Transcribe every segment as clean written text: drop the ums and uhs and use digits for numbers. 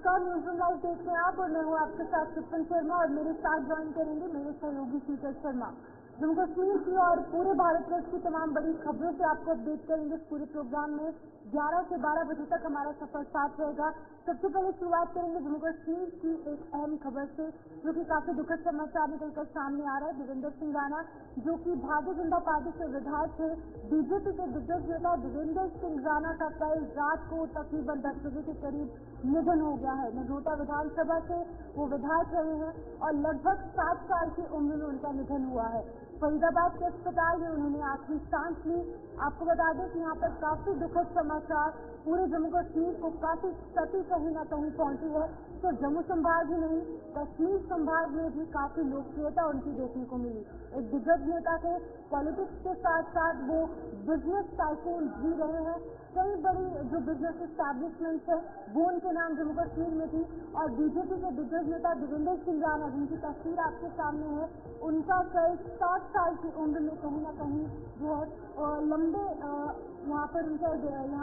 नमस्कार, news live देख रहे हैं आप और मैं हूँ आपके साथ सुपन शर्मा और मेरे साथ ज्वाइन करेंगे मेरे सहयोगी शीतल शर्मा। जम्मू कश्मीर की और पूरे भारतवर्ष की तमाम बड़ी खबरों से आपको अपडेट करेंगे इस पूरे प्रोग्राम में। 11 से 12 बजे तक हमारा सफर साथ रहेगा। सबसे पहले शुरुआत करेंगे जम्मू कश्मीर की एक अहम खबर से, जो कि काफी दुखद समाचार निकलकर सामने आ रहा है। देवेंद्र सिंह राणा, जो कि भारतीय जनता पार्टी से विधायक थे, बीजेपी के दिग्गज नेता देवेंद्र सिंह राणा का कल रात को तकरीबन 10 बजे के करीब निधन हो गया है। नगरोटा विधानसभा से वो विधायक रहे हैं और लगभग 60 साल की उम्र में उनका निधन हुआ है। फरीदाबाद के अस्पताल में उन्होंने आखिरी सांस ली। आपको बता दें कि यहाँ पर काफी दुखद समाचार पूरे जम्मू कश्मीर को काफी क्षति कहीं न कहीं पहुंची है। तो जम्मू संभाग ही नहीं, कश्मीर संभाग में भी काफी लोकप्रियता उनकी देखने को मिली। एक दिग्गज नेता थे, पॉलिटिक्स के साथ साथ वो बिजनेस टाइकून भी रहे हैं। कई बड़ी जो बिजनेस एस्टैब्लिशमेंट्स है वो उनके नाम जम्मू कश्मीर में थी। और बीजेपी के दिग्गज नेता देवेंद्र सिंह राणा, जिनकी तस्वीर आपके सामने है, उनका कल 60 साल की उम्र में कहीं न कहीं जो है लंबे यहाँ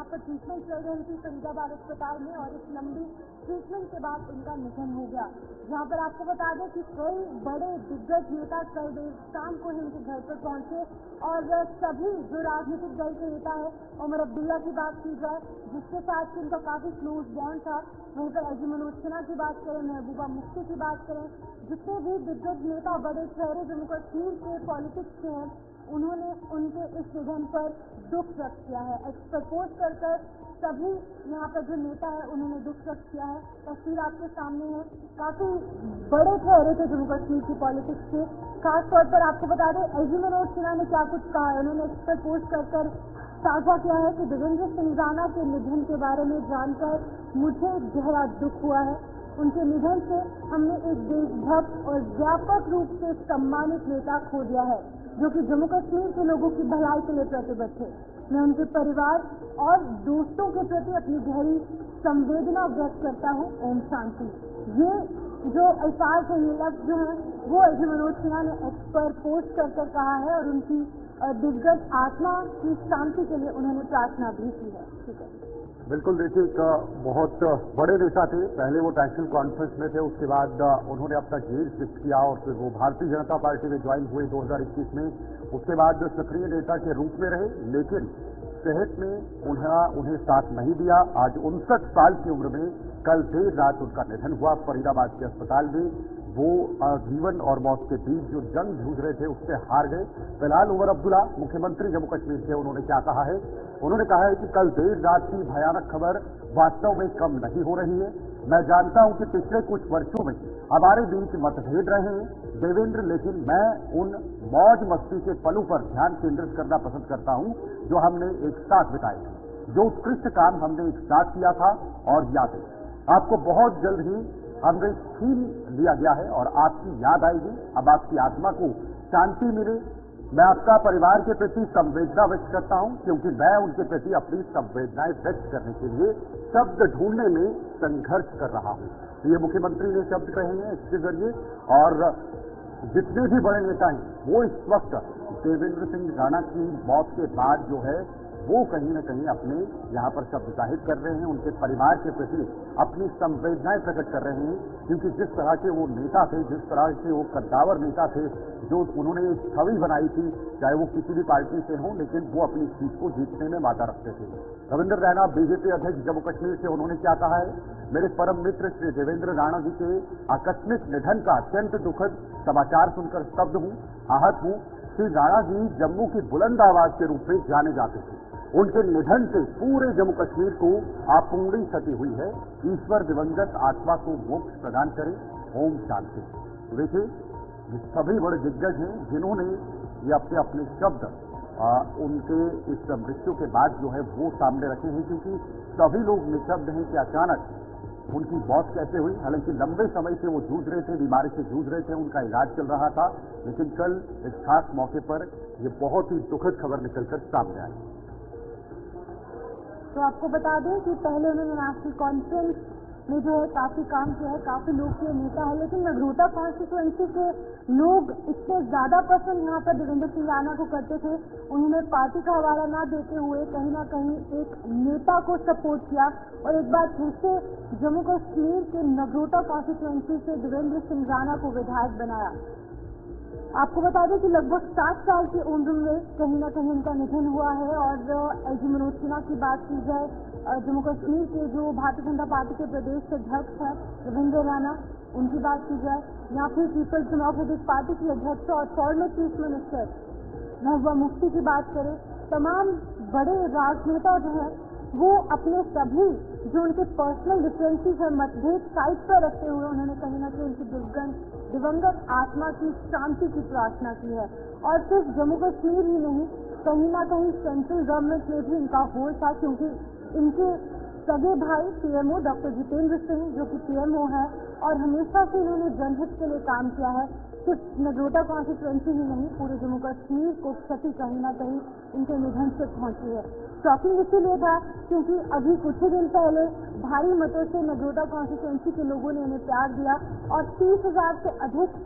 पर ट्रीटमेंट चल रही थी फरीदाबाद अस्पताल में और इस लंबी ट्रीटमेंट के बाद उनका निधन हो गया। यहाँ पर आपको बता दें कि कई बड़े दिग्गज नेता कल देर शाम को ही उनके घर पर पहुंचे और सभी जो राजनीतिक दल के नेता है, उमर अब्दुल्ला की बात की जाए जिसके साथ उनका काफी क्लोज बॉन्ड था, वहीं पर अजी मनोज सिन्हा की बात करें, महबूबा मुफ्ती की बात करें, जितने भी दिग्गज नेता बड़े चेहरे जम्मू कश्मीर के पॉलिटिक्स के हैं, उन्होंने उनके इस निधन पर दुख व्यक्त किया है। एक्स पोस्ट कर सभी यहाँ पर जो नेता है उन्होंने दुख व्यक्त किया है। तस्वीर आपके सामने है, काफी बड़े चेहरे थे जम्मू कश्मीर की पॉलिटिक्स के। खासतौर पर आपको बता दें अजी मनोज सिन्हा ने क्या कुछ कहा है। उन्होंने एक्स पोस्ट कर साझा किया है कि देवेंद्र सिंह राणा के निधन के बारे में जानकर मुझे गहरा दुख हुआ है। उनके निधन से हमने एक देशभक्त और व्यापक रूप से सम्मानित नेता खो दिया है, जो कि जम्मू कश्मीर के लोगों की भलाई के लिए प्रतिबद्ध थे। मैं उनके परिवार और दोस्तों के प्रति अपनी गहरी संवेदना व्यक्त करता हूँ। ओम शांति। ये जो अल्फाज है, ये लफ्ज जो है वो अजी मनोज सिन्हा ने एक्स पर पोस्ट कर कहा है और उनकी दिग्गज आत्मा की शांति के लिए उन्होंने प्रार्थना भी की है। ठीक है, बिल्कुल। देखिए, एक बहुत बड़े नेता थे। पहले वो नेशनल कॉन्फ्रेंस में थे, उसके बाद उन्होंने अपना जेल शिफ्ट किया और फिर वो भारतीय जनता पार्टी में ज्वाइन हुए 2021 में। उसके बाद सक्रिय नेता के रूप में रहे, लेकिन सेहत में उन्हें साथ नहीं दिया। आज 59 साल की उम्र में कल देर रात उनका निधन हुआ फरीदाबाद के अस्पताल में। वो जीवन और मौत के बीच जो जंग जूझ रहे थे उससे हार गए। फिलहाल उमर अब्दुल्ला, मुख्यमंत्री जम्मू कश्मीर के, उन्होंने क्या कहा है? उन्होंने कहा है कि कल देर रात की भयानक खबर वास्तव में कम नहीं हो रही है। मैं जानता हूं कि पिछले कुछ वर्षों में हमारे बीच मतभेद रहे हैं देवेंद्र, लेकिन मैं उन मौज मस्ती के पलों पर ध्यान केंद्रित करना पसंद करता हूं जो हमने एक साथ बिताए थे, जो उत्कृष्ट काम हमने एक साथ किया था। और यादें आपको बहुत जल्द ही हमने छीन लिया गया है और आपकी याद आएगी। अब आपकी आत्मा को शांति मिले। मैं आपका परिवार के प्रति संवेदना व्यक्त करता हूं, क्योंकि मैं उनके प्रति अपनी संवेदनाएं व्यक्त करने के लिए शब्द ढूंढने में संघर्ष कर रहा हूं। ये मुख्यमंत्री ने शब्द कहे हैं इसके जरिए। और जितने भी बड़े नेता हैं वो इस वक्त देवेंद्र सिंह राणा की मौत के बाद जो है वो कहीं न कहीं अपने यहाँ पर शब्द जाहिर कर रहे हैं, उनके परिवार के प्रति अपनी संवेदनाएं प्रकट कर रहे हैं। क्योंकि जिस तरह के वो नेता थे, जिस तरह के वो कद्दावर नेता थे, जो उन्होंने एक छवि बनाई थी, चाहे वो किसी भी पार्टी से हो, लेकिन वो अपनी सीट को जीतने में माता रखते थे। रविंद्र रैना, बीजेपी अध्यक्ष जम्मू कश्मीर से, उन्होंने क्या कहा है? मेरे परम मित्र श्री देवेंद्र राणा जी के आकस्मिक निधन का अत्यंत दुखद समाचार सुनकर स्तब्ध हूँ, आहत हूँ। श्री राणा जी जम्मू की बुलंद आवाज के रूप में जाने जाते थे। उनके निधन से पूरे जम्मू कश्मीर को आपूर्णी क्षति हुई है। ईश्वर दिवंगत आत्मा को मोक्ष प्रदान करे। ओम शांति। देखिए, ये सभी बड़े दिग्गज हैं जिन्होंने ये अपने अपने शब्द उनके इस मृत्यु के बाद जो है वो सामने रखे हैं, क्योंकि सभी लोग निशब्द हैं कि अचानक उनकी मौत कैसे हुई। हालांकि लंबे समय से वो जूझ रहे थे, बीमारी से जूझ रहे थे, उनका इलाज चल रहा था, लेकिन कल एक खास मौके पर ये बहुत ही दुखद खबर निकलकर सामने आई। तो आपको बता दें कि पहले उन्होंने नेशनल कॉन्फ्रेंस में जो है काफी काम किया है, काफी लोकप्रिय नेता है, लेकिन नगरोटा कॉन्स्टिट्यूएंसी के लोग इतने ज्यादा पसंद यहाँ पर देवेंद्र सिंह राणा को करते थे, उन्होंने पार्टी का हवाला ना देते हुए कहीं ना कहीं एक नेता को सपोर्ट किया और एक बार फिर से जम्मू कश्मीर के नगरोटा कॉन्स्टिट्यूएंसी से देवेंद्र सिंह राणा को विधायक बनाया। आपको बता दें कि लगभग 60 साल की उम्र में कहीं ना कहीं उनका निधन हुआ है और एलजी मनोज सिन्हा की बात की जाए, जम्मू कश्मीर के जो भारतीय जनता पार्टी के प्रदेश अध्यक्ष हैं रविंद्र राणा, उनकी बात की जाए, या फिर पीपल्स डेमोक्रेटिक पार्टी की अध्यक्ष और former chief minister Mehbooba Mufti की बात करें, तमाम बड़े राजनेता जो है वो अपने सभी जो उनके पर्सनल डिफरेंसेस है, मतभेद साइड पर रखते हुए उन्होंने कहीं ना कहीं उनकी दिवंगत आत्मा की शांति की प्रार्थना की है। और सिर्फ जम्मू कश्मीर ही नहीं, कहीं ना कहीं सेंट्रल गवर्नमेंट में भी इनका होल था, क्योंकि इनके सगे भाई पीएमओ डॉक्टर जितेंद्र सिंह जो कि पीएमओ है और हमेशा से इन्होंने जनहित के लिए काम किया है, सिर्फ नगरोटा कॉन्स्टिट्यूएंसी ही नहीं पूरे जम्मू कश्मीर को क्षति कहीं ना कहीं इनके निधन से पहुंची है। शॉकिंग इसीलिए था क्योंकि अभी कुछ ही दिन पहले भारी मतों से नगरोटा कॉन्स्टिट्यूएंसी के लोगों ने उन्हें प्यार दिया और 30,000 से अधिक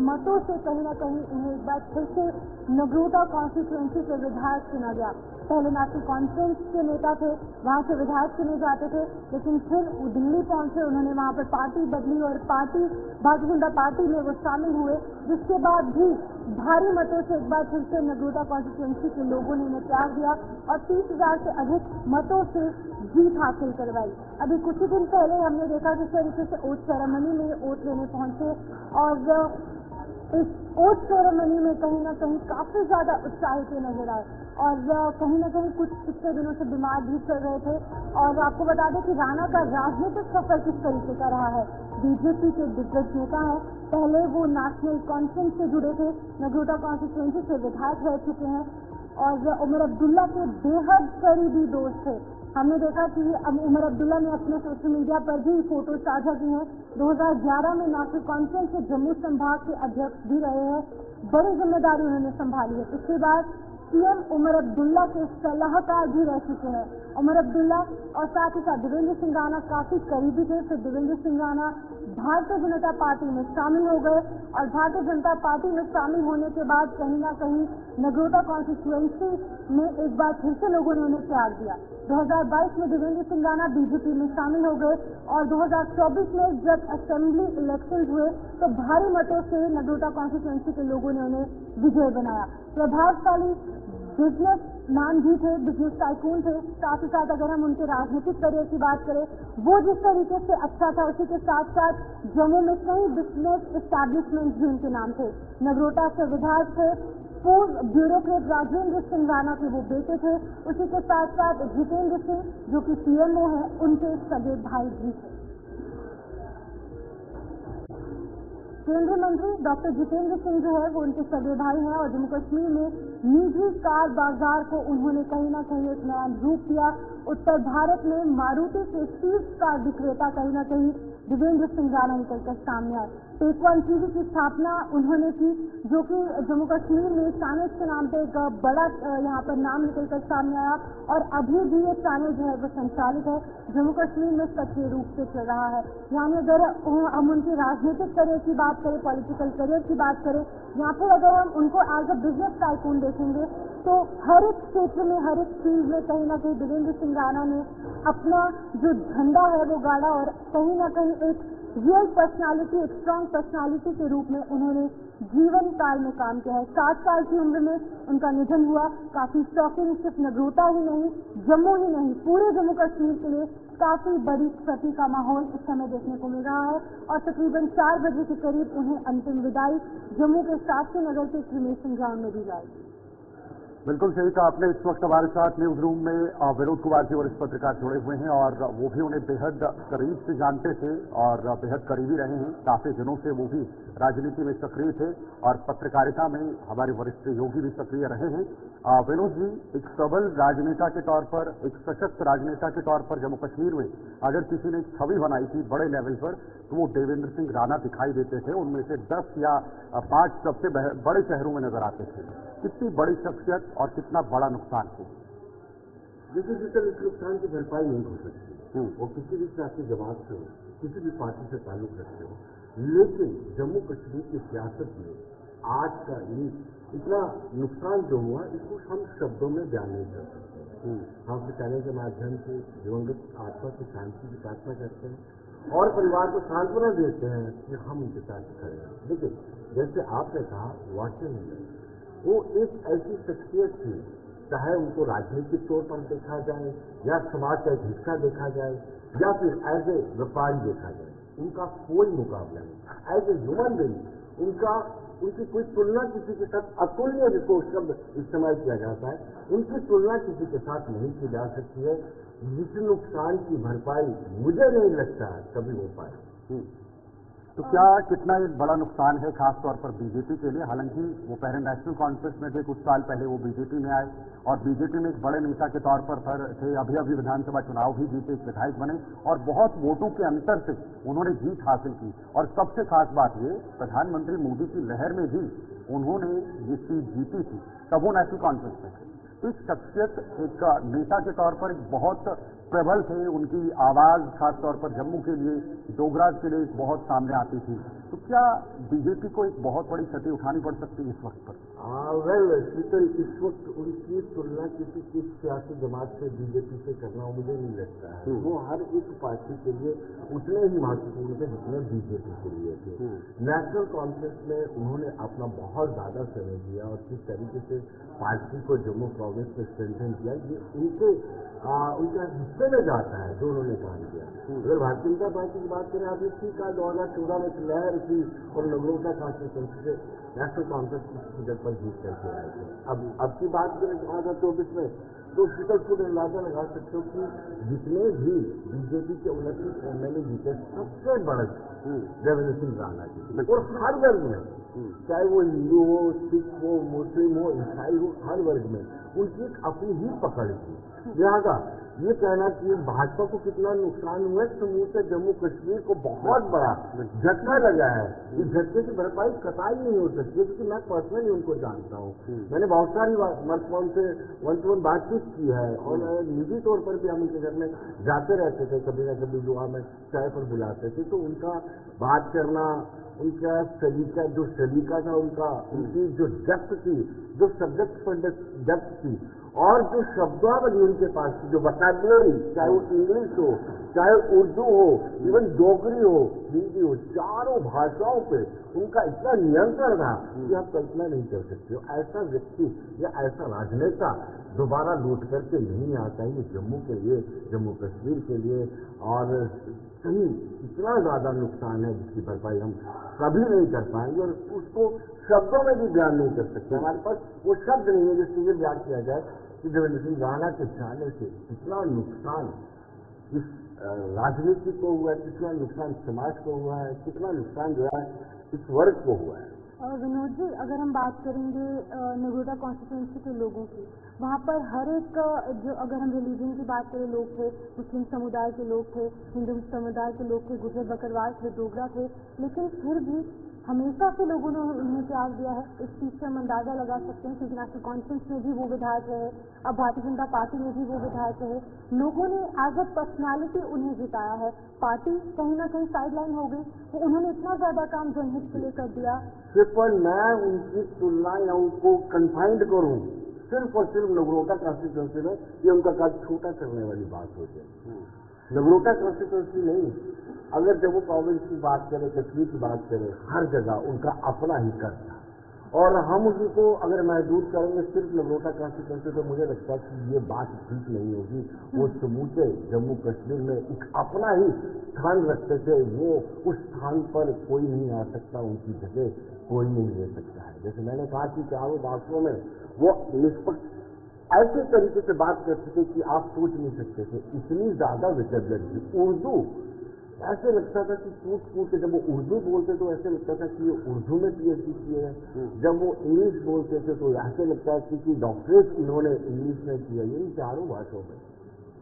मतों से कहीं ना कहीं उन्हें एक बार फिर से नगरोटा कॉन्स्टिट्यूएंसी से विधायक चुना गया। पहले नेशनल कॉन्फ्रेंस के नेता थे, वहां से विधायक चुने जाते थे, लेकिन फिर वो दिल्ली पहुंचे, उन्होंने वहां पर पार्टी बदली और पार्टी भारतीय जनता पार्टी में वो शामिल हुए, जिसके बाद भी भारी मतों से एक बार फिर से नगरोटा कॉन्स्टिट्यूएंसी के लोगों ने उन्हें प्यार दिया और 30,000 से अधिक मतों से जीत हासिल करवाई। अभी कुछ ही दिन पहले हमने देखा किस तरीके से ओट सेरेमनी में वोट लेने पहुंचे और इस ओट सेरेमनी में कहीं ना कहीं काफी ज्यादा उत्साहित नजर आए और कहीं ना कहीं कुछ पिछले दिनों से बीमार भी चल रहे थे। और आपको बता दें कि राणा का राजनीतिक सफर किस तरीके का रहा है। बीजेपी के दिग्गज नेता है, पहले वो नेशनल कॉन्फ्रेंस से जुड़े थे, नगरोटा कॉन्स्टिट्यूएंसी से विधायक रह चुके हैं और उमर अब्दुल्ला के बेहद करीबी दोस्त थे। हमने देखा कि उमर अब्दुल्ला ने अपने सोशल मीडिया पर भी फोटो साझा की हैं। 2011 में नेशनल कॉन्फ्रेंस के जम्मू संभाग के अध्यक्ष भी रहे हैं, बड़ी जिम्मेदारी उन्होंने संभाली है। इसके बाद सीएम उमर अब्दुल्ला के सलाहकार भी रह चुके हैं। उमर अब्दुल्ला और साथ ही साथ देवेंद्र सिंह राणा काफी करीबी थे, फिर देवेंद्र सिंह राणा भारतीय जनता पार्टी में शामिल हो गए और भारतीय जनता पार्टी में शामिल होने के बाद कहीं ना कहीं नगरोटा कॉन्स्टिट्यूएंसी में एक बार फिर से लोगों ने उन्हें प्यार दिया। 2022 में देवेंद्र सिंह राणा बीजेपी में शामिल हो गए और 2024 में जब असेंबली इलेक्शन हुए तो भारी मतों से नगरोटा कॉन्स्टिट्यूएंसी के लोगों ने उन्हें विजय बनाया। प्रभावशाली बिजनेस मैन भी थे, बिजनेस टाइकून थे, साथ ही साथ अगर हम उनके राजनीतिक करियर की बात करें, वो जिस तरीके से अच्छा था उसी के साथ साथ जम्मू में कई बिजनेस एस्टैब्लिशमेंट भी उनके नाम थे। नगरोटा से विधायक थे, पूर्व ब्यूरोक्रेट राजेंद्र सिंह राणा के वो बेटे थे, उसी के साथ साथ जितेंद्र सिंह जो कि पीएमओ है उनके सगे भाई भी थे। केंद्रीय मंत्री डॉक्टर जितेंद्र सिंह जो है वो उनके सगे भाई हैं और जम्मू कश्मीर में निजी कार बाजार को उन्होंने कहीं ना कहीं एक नया रूप दिया। उत्तर भारत में मारुति के शीर्ष कार विक्रेता कहीं ना कहीं देवेंद्र सिंह राणा निकलकर सामने आए। टेक1 टीवी की स्थापना उन्होंने की, जो कि जम्मू कश्मीर में चैनल के नाम पे एक बड़ा यहाँ पर नाम निकलकर सामने आया और अभी भी ये चैनल जो है वो संचालित है, जम्मू कश्मीर में सक्रिय रूप से चल रहा है। यानी अगर हम उनकी राजनीतिक करियर की बात करें, पॉलिटिकल करियर की बात करें, या फिर अगर हम उनको एज अ बिजनेस टाइकून देखेंगे तो हर एक क्षेत्र में, हर एक चीज में कहीं ना कहीं देवेंद्र सिंह राणा ने अपना जो झंडा है वो गाड़ा और कहीं ना कहीं एक रियल पर्सनालिटी, एक स्ट्रांग पर्सनालिटी के रूप में उन्होंने जीवन काल में काम किया है। 60 साल की उम्र में उनका निधन हुआ, काफी शॉकिंग, सिर्फ नगरोटा ही नहीं, जम्मू ही नहीं, पूरे जम्मू कश्मीर के लिए काफी बड़ी क्षति का माहौल इस समय देखने को मिल रहा है और तकरीबन 4 बजे के करीब उन्हें अंतिम विदाई जम्मू के शास्त्री नगर के क्रिमेशन ग्राउंड में दी जाएगी। बिल्कुल सही कहा आपने। इस वक्त हमारे साथ न्यूज रूम में विनोद कुमार जी वरिष्ठ पत्रकार जुड़े हुए हैं और वो भी उन्हें बेहद करीब से जानते थे और बेहद करीबी रहे हैं। काफी दिनों से वो भी राजनीति में सक्रिय थे और पत्रकारिता में हमारे वरिष्ठ योगी भी सक्रिय रहे हैं। विनोद जी, एक सबल राजनेता के तौर पर, एक सशक्त राजनेता के तौर पर जम्मू कश्मीर में अगर किसी ने छवि बनाई थी बड़े लेवल पर तो वो देवेंद्र सिंह राणा दिखाई देते थे। उनमें से 10 या 5 सबसे बड़े शहरों में नजर आते थे। कितनी बड़ी शख्सियत और कितना बड़ा नुकसान हो। देखिए, जिस तरह इस नुकसान की भरपाई नहीं हो सकती वो किसी भी सियासी जमात से हो। किसी भी पार्टी से ताल्लुक रखते हो, लेकिन जम्मू कश्मीर की सियासत में आज का ये इतना नुकसान जो हुआ इसको हम शब्दों में बयान नहीं कर सकते। हम अपने चैनल के माध्यम से दिवंगत आत्मा की शांति की प्रार्थना करते हैं और परिवार को सांत्वना देते हैं कि हम उनके साथ खड़े हैं। लेकिन जैसे आपने कहा, वाशिंगटन वो एक ऐसी शख्सियत थी, चाहे उनको राजनीतिक तौर पर देखा जाए या समाज का एक हिस्सा देखा जाए या फिर एज ए व्यापारी देखा जाए, उनका कोई मुकाबला नहीं। एज ए ह्यूमन बीइंग उनकी कोई तुलना किसी के साथ, अतुल्य जिसको शब्द इस्तेमाल किया जाता है, उनकी तुलना किसी के साथ नहीं की जा सकती है। जिस नुकसान की भरपाई मुझे नहीं लगता है कभी हो पाए। तो क्या कितना एक बड़ा नुकसान है खासतौर पर बीजेपी के लिए? हालांकि वो पहले नेशनल कॉन्फ्रेंस में थे, कुछ साल पहले वो बीजेपी में आए और बीजेपी में एक बड़े नेता के तौर पर थे, अभी विधानसभा चुनाव भी जीते, एक विधायक बने और बहुत वोटों के अंतर से उन्होंने जीत हासिल की। और सबसे खास बात ये, प्रधानमंत्री मोदी की लहर में भी उन्होंने ये सीट जीती थी, तब वो नेशनल कॉन्फ्रेंस में थे। तो इस शख्सियत एक नेता के तौर पर एक बहुत प्रबल थे, उनकी आवाज खासतौर पर जम्मू के लिए, डोगराज के लिए बहुत सामने आती थी। तो क्या बीजेपी को एक बहुत बड़ी क्षति उठानी पड़ सकती है इस वक्त पर? वेल शीतल, इस वक्त उनकी तुलना किसी की सियासी जमात से, बीजेपी से करना मुझे नहीं लगता है। वो हर एक पार्टी के लिए उतने ही महत्वपूर्ण थे जितने बीजेपी के लिए थे। नेशनल कॉन्फ्रेंस में उन्होंने अपना बहुत ज्यादा समय दिया और किस तरीके से पार्टी को जम्मू प्रोविंस में स्ट्रेंथन किया, ये उनका हिस्से में जाता है जो उन्होंने काम किया। अगर भारतीय जनता पार्टी की बात करें, आपने ठीक कहा 2014 में एक लहर थी और नगरोटा कॉन्स्टिट्यूंसी से नेशनल कॉन्फ्रेंस की जगह पर जीत करके आए थे। अब की बात करें 2024 में, तो शीतल खुद अंदाजा लगा सकते हो कि जितने भी बीजेपी के 29 एमएलए जीते, सबसे बड़े रेवेन्यू सिंह राणा जी, और हर वर्ग में, चाहे वो हिंदू हो, सिख हो, मुस्लिम हो, ईसाई हो, हर वर्ग में उनकी एक अपनी ही पकड़ थी। लिहाजा ये कहना कि भाजपा को कितना नुकसान हुआ, समूचे जम्मू कश्मीर को बहुत बड़ा झटका लगा है, इस झटके की भरपाई कतई नहीं हो सकती है, क्योंकि मैं पर्सनली उनको जानता हूँ। मैंने बहुत सारी मरतबा उनसे वन टू वन बातचीत की है और निजी तौर पर भी हम उनके घर में जाते रहते थे, कभी न कभी दुआ में चाय पर बुलाते थे। तो उनका बात करना, उनका सलीका था उनका, उनकी जो डेप्थ थी, जो सब्जेक्ट पर डेप्थ थी और जो शब्दावली उनके पास थी, जो वोकैबुलरी, चाहे वो इंग्लिश हो, चाहे उर्दू हो, इवन डोगरी हो, हिंदी हो, चारों भाषाओं पे उनका इतना नियंत्रण था कि आप कल्पना नहीं कर सकते हो। ऐसा व्यक्ति या ऐसा राजनेता दोबारा लौट करके नहीं आता है। ये जम्मू के लिए, जम्मू कश्मीर के लिए और कहीं इतना ज्यादा नुकसान है जिसकी भरपाई हम कभी नहीं कर पाएंगे और उसको शब्दों में भी बयान नहीं कर सकते। हमारे पास वो शब्द नहीं है जिससे ये बयान किया जाए कि देवेंद्र सिंह राणा के जाने से कितना नुकसान इस राजनीति को हुआ है, कितना नुकसान समाज को हुआ है, कितना नुकसान जो है इस वर्ग को हुआ है। विनोद जी, अगर हम बात करेंगे नगरोटा कॉन्स्टिट्यूंसी के लोगों की, वहाँ पर हर एक जो, अगर हम रिलीजन की बात करें, लोग थे, मुस्लिम समुदाय के लोग थे, हिंदू समुदाय के लोग थे, गुर्जर बकरवाल थे, डोगरा थे, लेकिन फिर भी हमेशा से लोगों ने उन्हें त्याग दिया है। इस चीज़ से हम अंदाजा लगा सकते हैं, क्योंकि नेशनल कॉन्फ्रेंस में भी वो विधायक रहे, अब भारतीय जनता पार्टी में भी वो विधायक रहे। लोगों ने एज अ पर्सनैलिटी उन्हें जिताया है। पार्टी कहीं ना कहीं साइडलाइन हो गई, तो उन्होंने इतना ज्यादा काम जनहित के लिए कर दिया। पर मैं उनकी तुलना या उनको कन्फाइंड करूं सिर्फ और सिर्फ नगरोटा कॉन्स्टिट्यूंसी में, ये उनका काज छोटा करने वाली बात हो जाए। नगरोटा कॉन्स्टिट्यूंसी नहीं, अगर जम्मू प्रोविंस की बात करें, कश्मीर की बात करें, हर जगह उनका अपना ही कर था और हम उसी को अगर महदूद करेंगे सिर्फ नगरोटा कॉन्स्टिट्यूंसी, तो मुझे लगता है कि ये बात ठीक नहीं होगी। वो समूचे जम्मू कश्मीर में एक अपना ही स्थान रखते थे, वो उस स्थान पर कोई नहीं आ सकता, उनकी जगह कोई नहीं ले सकता है। जैसे मैंने कहा कि चारों बातों में वो निष्पक्ष ऐसे तरीके से बात करते थे कि आप सोच नहीं सकते थे, इतनी ज्यादा विचलन थी। उर्दू ऐसे लगता था कि कूट के, जब वो उर्दू बोलते तो ऐसे लगता था कि ये उर्दू में पीएचडी किए हैं, जब वो इंग्लिश बोलते थे तो ऐसे लगता था कि डॉक्टरेट इन्होंने इंग्लिश में किया। ये चारों भाषाओं में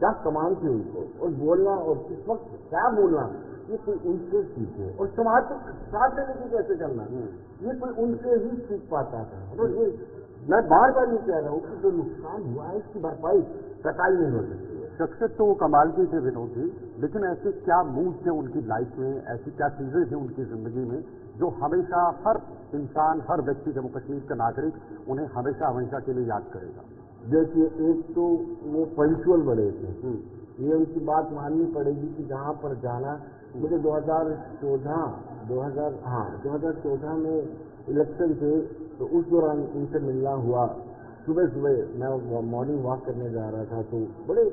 क्या कमाल थी उनको, और बोलना और किस वक्त क्या बोलना, ये कोई उनसे सीखे और समाज को साथ लेने की कैसे करना, ये कोई उनसे ही सीख पाता था। तो ये मैं बार बार ये कह रहा हूँ कि जो नुकसान हुआ है इसकी भरपाई कतई नहीं हो सकती है। शख्सियत तो वो कमाल की थे विनोद जी, लेकिन ऐसे क्या मूड थे उनकी लाइफ में, ऐसी क्या चीजें थी उनकी जिंदगी में जो हमेशा हर इंसान, हर व्यक्ति, जम्मू कश्मीर का नागरिक उन्हें हमेशा हमेशा के लिए याद करेगा? देखिए, एक तो वो पंचुअल बड़े थे, ये उनकी बात माननी पड़ेगी कि जहाँ पर जाना, मुझे 2014 में इलेक्शन थे तो उस दौरान उनसे मिलना हुआ। सुबह सुबह मैं मॉर्निंग वॉक करने जा रहा था तो बड़े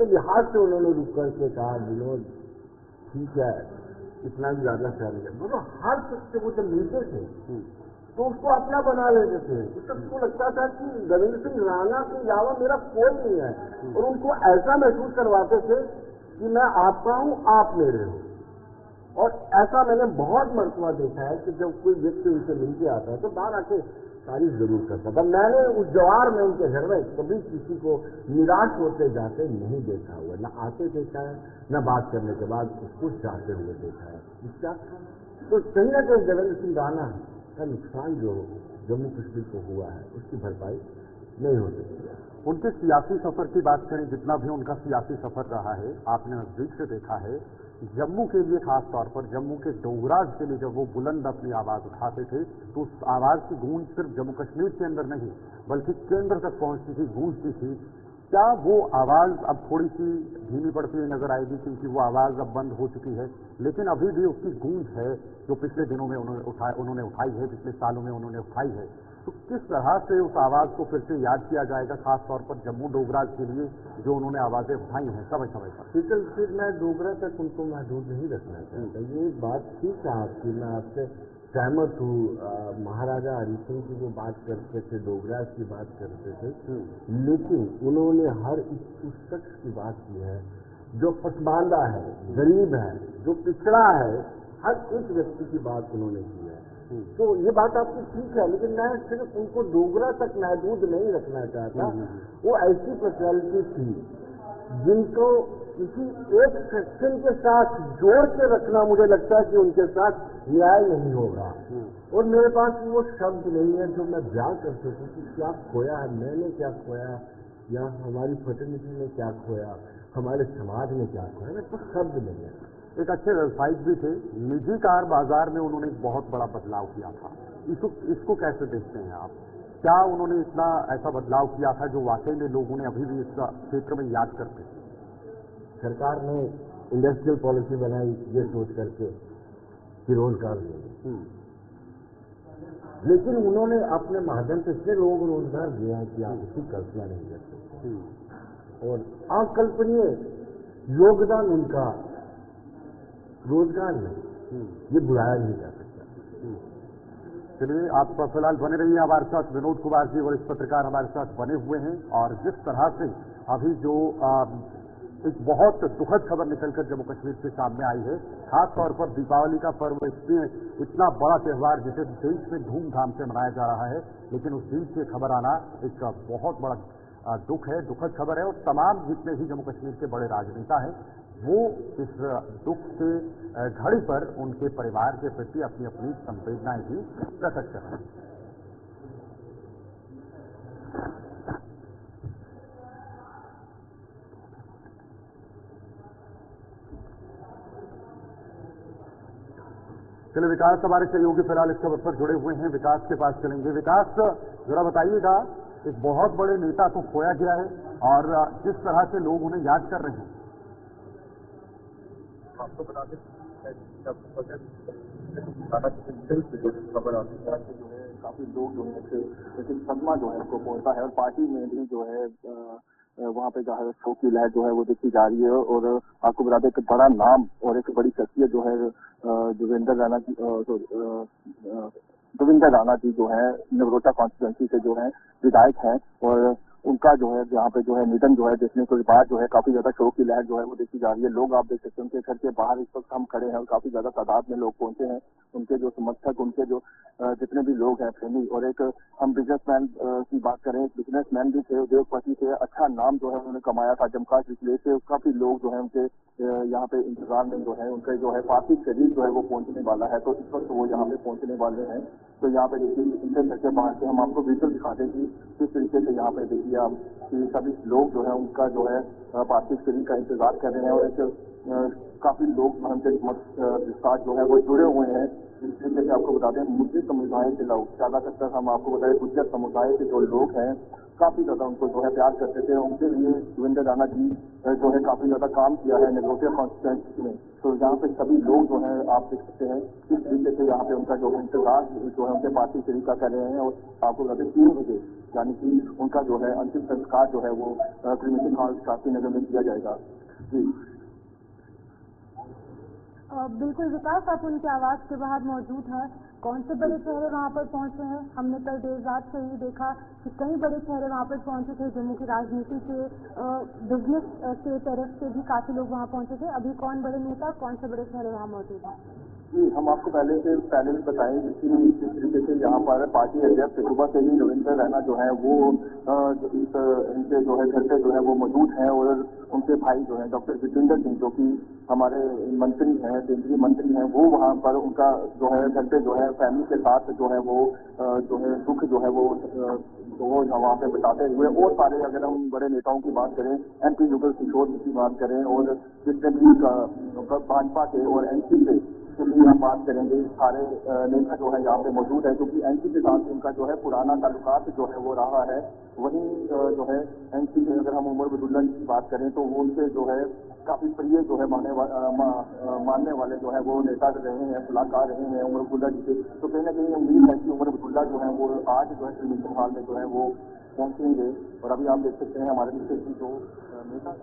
लिहाज से उन्होंने रुक करके कहा, विनोद ठीक है, इतना भी ज्यादा फैमिली है। मतलब हर शख्स से वो जब मिलते थे तो उसको अपना बना लेते थे। उसको लगता था कि रविंद्र सिंह राणा के अलावा मेरा कोई नहीं है, और उनको ऐसा महसूस करवाते थे कि मैं आपका हूँ, आप मेरे हो। और ऐसा मैंने बहुत मरतबा देखा है कि जब कोई व्यक्ति उनसे मिलके आता है तो बाहर आके तारीफ जरूर करता था। मैंने उस जवार में उनके घर में कभी किसी को निराश होते जाते नहीं देखा हुआ, न आते देखा है, न बात करने के बाद उसको जाते हुए देखा है। इसका तो कहीं ना कहीं देवेंद्र सिंह राणा का नुकसान जो जम्मू कश्मीर को हुआ है उसकी भरपाई नहीं हो सकती है। उनके सियासी सफर की बात करें, जितना भी उनका सियासी सफर रहा है, आपने नजदीक से देखा है, जम्मू के लिए खास तौर पर जम्मू के डोगराज के लिए जब वो बुलंद अपनी आवाज उठाते थे तो उस आवाज की गूंज सिर्फ जम्मू कश्मीर के अंदर नहीं बल्कि केंद्र तक पहुंचती थी, गूंजती थी। क्या वो आवाज अब थोड़ी सी धीमी पड़ती हुई नजर आएगी क्योंकि वो आवाज अब बंद हो चुकी है, लेकिन अभी भी उसकी गूंज है जो पिछले दिनों में उन्होंने उठाई है, पिछले सालों में उन्होंने उठाई है? तो किस तरह से उस आवाज को फिर से याद किया जाएगा, खास तौर पर जम्मू डोगराज के लिए जो उन्होंने आवाजें उठाई हैं समय समय पर? फिर मैं डोगरा तक उनको महदूद नहीं रखना चाहता। ये बात ठीक है आपकी, मैं आपसे सहमत हूँ। महाराजा हरि सिंह की वो बात करते थे, डोगराज की बात करते थे, लेकिन उन्होंने हर उस शख्स की बात की है जो पसमानदा है, गरीब है, जो पिछड़ा है, हर एक व्यक्ति की बात उन्होंने की है। तो ये बात आपकी ठीक है, लेकिन मैं सिर्फ उनको डोगरा तक महदूद नहीं रखना चाहता। वो ऐसी पर्सनैलिटी थी जिनको किसी एक सेक्शन के साथ जोड़ के रखना, मुझे लगता है कि उनके साथ न्याय नहीं होगा। और मेरे पास वो शब्द नहीं है जो मैं बयां कर सकूं कि क्या खोया है, मैंने क्या खोया, या हमारी फर्टर्निटी ने क्या खोया, हमारे समाज में क्या खोया, मेरे पास शब्द नहीं है। एक अच्छे व्यवसायिक भी थे, निजी कार बाजार में उन्होंने एक बहुत बड़ा बदलाव किया था। इसको कैसे देखते हैं आप? क्या उन्होंने इतना ऐसा बदलाव किया था जो वाकई में लोग उन्हें अभी भी इस क्षेत्र में याद करते हैं? सरकार ने इंडस्ट्रियल पॉलिसी बनाई ये सोच करके कि रोजगार देंगे, लेकिन उन्होंने अपने माध्यम से इतने लोगों को रोजगार दिया है कि आप उसकी कल्पना नहीं कर सकते। और अकल्पनीय योगदान उनका रोजगार में, ये बुलाया नहीं जा सकता। चलिए, आप फिलहाल बने रहिए हमारे साथ। विनोद कुमार जी वरिष्ठ पत्रकार हमारे साथ बने हुए हैं, और जिस तरह से अभी जो एक बहुत दुखद खबर निकलकर जम्मू कश्मीर के सामने आई है, खास तौर पर दीपावली का पर्व इतना बड़ा त्यौहार जिसे देश में धूमधाम से मनाया जा रहा है, लेकिन उस बीच से खबर आना एक बहुत बड़ा दुख है, दुखद खबर है। और तमाम जितने भी जम्मू कश्मीर के बड़े राजनेता हैं वो इस दुख के घड़ी पर उनके परिवार के प्रति अपनी अपनी संवेदनाएं भी प्रकट कर रहे हैं। चलिए, विकास हमारे सहयोगी फिलहाल इस खबर पर जुड़े हुए हैं, विकास के पास चलेंगे। विकास, जरा बताइएगा, एक बहुत बड़े नेता को खोया गया है और जिस तरह से लोग उन्हें याद कर रहे हैं। आपको बता दें खबर आती है कि जो है काफी लोग जो है लेकिन सदमा जो है उसको पहुंचा है, और पार्टी में भी जो है वहाँ पे जाहिर शोक की लहर जो है वो देखी जा रही है। और आपको बता दें एक बड़ा नाम और एक बड़ी शख्सियत जो है देवेंद्र राणा जी जो है नगरोटा कॉन्स्टिट्यूंसी से जो है विधायक हैं, और उनका जो है यहाँ पे जो है निधन जो है देखने के बाद जो है काफी ज्यादा शोक की लहर जो है वो देखी जा रही है। लोग आप देख सकते हैं उनके घर के बाहर इस वक्त हम खड़े हैं और काफी ज्यादा तादाद में लोग पहुंचे हैं, उनके जो समर्थक, उनके जो जितने भी लोग हैं प्रेमी, और एक हम बिजनेसमैन की बात करें, बिजनेसमैन भी थे, उद्योगपति थे, अच्छा नाम जो है उन्होंने कमाया था जमकाश जिले से। काफी लोग जो है उनके यहाँ पे इंतजार में जो है, उनके जो है पार्थिव शरीर जो है वो पहुंचने वाला है, तो इस वक्त वो यहाँ पे पहुंचने वाले हैं। तो यहाँ पे देखिए इनके घर के बाहर से हम आपको विजुअल दिखा दें कि किस तरीके से यहाँ पे देखिए आप कि सभी लोग जो है उनका जो है पार्थिव शरीर का इंतजार कर रहे हैं, और एक काफी लोग उनके साथ जो है वो जुड़े हुए हैं। इस तरीके से आपको बता दें, मुस्लिम समुदाय के लोग ज्यादातर, हम आपको बताएं गुज्जर समुदाय के जो लोग हैं काफी ज्यादा उनको जो है प्यार करते थे। उनके लिए देवेंद्र राणा जी जो है काफी ज्यादा काम किया है नेगोटिया कॉन्स्टिट्यूंसी में। तो यहाँ पे सभी लोग जो है आप देख सकते हैं किस तरीके से यहाँ पे उनका जो इंतजार जो है उनके पार्टी तरीका कर रहे हैं। और आपको बता दें 3 बजे यानी कि उनका जो है अंतिम संस्कार जो है वो ट्रिनिटी हॉल शास्त्री नगर में किया जाएगा। जी बिल्कुल विकास, आप उनकी आवाज के बाहर मौजूद हैं। कौन से बड़े चेहरे वहाँ पर पहुँचे हैं? हमने कल देर रात से ही देखा कि कई बड़े चेहरे वहाँ पर पहुँचे थे। जम्मू की राजनीति के बिजनेस के तरफ से भी काफी लोग वहाँ पहुँचे थे। अभी कौन बड़े नेता, कौन से बड़े चेहरे वहाँ मौजूद हैं? जी, हम आपको पहले भी बताएं कि जिस तरीके से यहाँ पर पार्टी अध्यक्ष सुबह से ही रविंद्र रैना जो है वो इनके जो है घर पे जो है वो मौजूद हैं, और उनके भाई जो है डॉक्टर जितेंद्र सिंह जो कि हमारे मंत्री हैं, केंद्रीय मंत्री हैं, वो वहाँ पर उनका जो है घर पे जो है फैमिली के साथ जो है वो जो है दुख जो है वो वहाँ पे बताते हुए, और सारे अगर हम बड़े नेताओं की बात करें, MP जुगल किशोर जी की बात करें, और जितने भी भाजपा के और NC के भी हम बात करेंगे, सारे नेता जो है यहाँ पे मौजूद है, क्योंकि NC के साथ उनका जो है पुराना ताल्लुकात जो है वो रहा है। वहीं जो है NC के अगर हम उमर अब्दुल्ला की बात करें तो वो उनके जो है काफी प्रिय जो है मानने वाले जो है वो नेता रहे हैं, सलाहकार रहे हैं उमर अब्दुल्ला जी के। तो कहीं ना कहीं उम्मीद है कि उमर अब्दुल्ला जो है वो आज जो है ट्रिब्यूनल हॉल में जो है वो पहुंचेंगे। और अभी आप देख सकते हैं हमारे पीछे की जो नेता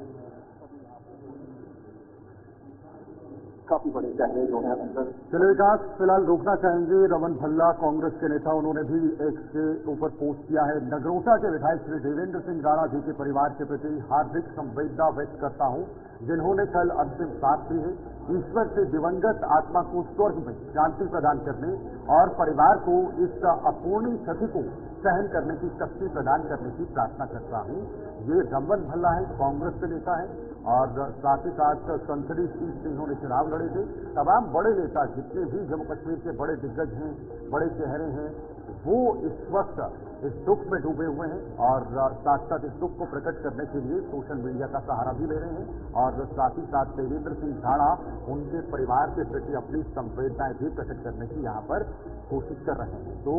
काफी बड़े चेहरे जो है अंदर। चलिए विकास, फिलहाल रोकना चाहेंगे रमन भल्ला कांग्रेस के नेता, उन्होंने भी एक्स के ऊपर पोस्ट किया है। नगरोटा के विधायक श्री देवेंद्र सिंह राणा जी के परिवार के प्रति हार्दिक संवेदना व्यक्त करता हूं, जिन्होंने कल अंतिम सांस ली है। ईश्वर से दिवंगत आत्मा को स्वर्ग में शांति प्रदान करने और परिवार को इस अपूर्णीय क्षति को सहन करने की शक्ति प्रदान करने की प्रार्थना करता हूं। ये रमन भल्ला है, कांग्रेस के नेता है, और साथ ही साथ संसदीय सीट से इन्होंने चुनाव लड़े थे। तमाम बड़े नेता जितने भी जम्मू कश्मीर के बड़े दिग्गज हैं, बड़े चेहरे हैं, वो इस वक्त इस दुख में डूबे हुए हैं, और साथ साथ इस दुख को प्रकट करने के लिए सोशल मीडिया का सहारा भी ले रहे हैं, और साथ ही साथ देवेंद्र सिंह राणा उनके परिवार के प्रति अपनी संवेदनाएं भी प्रकट करने की यहाँ पर कोशिश कर रहे हैं। तो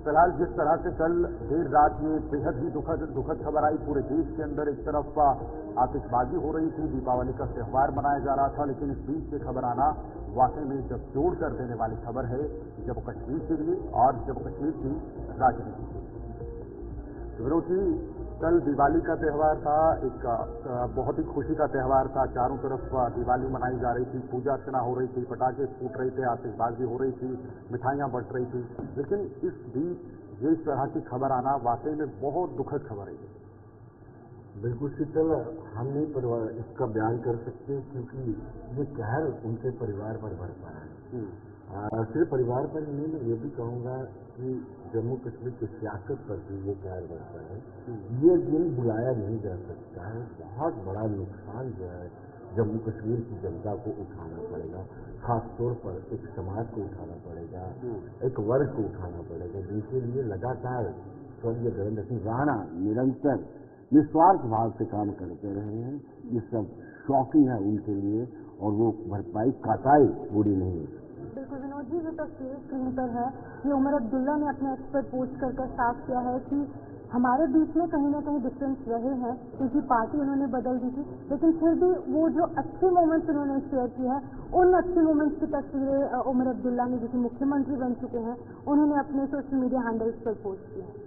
फिलहाल जिस तरह से कल देर रात ये बेहद ही दुखद खबर आई, पूरे देश के अंदर एक तरफ आतिशबाजी हो रही थी, दीपावली का त्यौहार मनाया जा रहा था, लेकिन इस बीच ये खबर आना वाकई में झकझोर कर देने वाली खबर है जम्मू कश्मीर के लिए और जम्मू कश्मीर की राजनीति के लिए। विनोद जी, कल दिवाली का त्यौहार था, एक बहुत ही खुशी का त्यौहार था। चारों तरफ दिवाली मनाई जा रही थी, पूजा अर्चना हो रही थी, पटाखे फूट रहे थे, आतिशबाजी हो रही थी, मिठाइयां बंट रही थी, लेकिन इस बीच ये इस तरह की खबर आना वाकई में बहुत दुखद खबर है। बिल्कुल शीतल, हम नहीं परिवार इसका बयान कर सकते, क्योंकि ये कहर उनके परिवार पर बरपा है। सिर्फ परिवार पर नहीं, मैं ये भी कहूँगा कि जम्मू कश्मीर की सियासत पर भी ये कहर बरपा है। ये दिन भुलाया नहीं जा सकता है। बहुत बड़ा नुकसान जो है जम्मू कश्मीर की जनता को उठाना पड़ेगा, खासतौर पर एक समाज को उठाना पड़ेगा, एक वर्ग को उठाना पड़ेगा, जिनके लिए लगातार स्वर्गीय देवेंद्र सिंह राणा निरंतर निस्वार्थ भाव से काम करते रहे हैं। ये सब शॉकिंग है उनके लिए, और वो भरपाई काटाई पूरी नहीं है। बिल्कुल विनोद जी, ये तस्वीर स्क्रीन पर है, ये उमर अब्दुल्ला ने अपने एक्स पर पोस्ट करके साफ किया है कि हमारे बीच में कहीं ना कहीं डिफरेंस रहे हैं, क्योंकि पार्टी उन्होंने बदल दी थी, लेकिन फिर भी वो जो अच्छे मोमेंट्स उन्होंने शेयर किए हैं, उन अच्छे मोमेंट्स की तस्वीरें उमर अब्दुल्ला ने, जो कि मुख्यमंत्री बन चुके हैं, उन्होंने अपने सोशल मीडिया हैंडल्स पर पोस्ट किया है।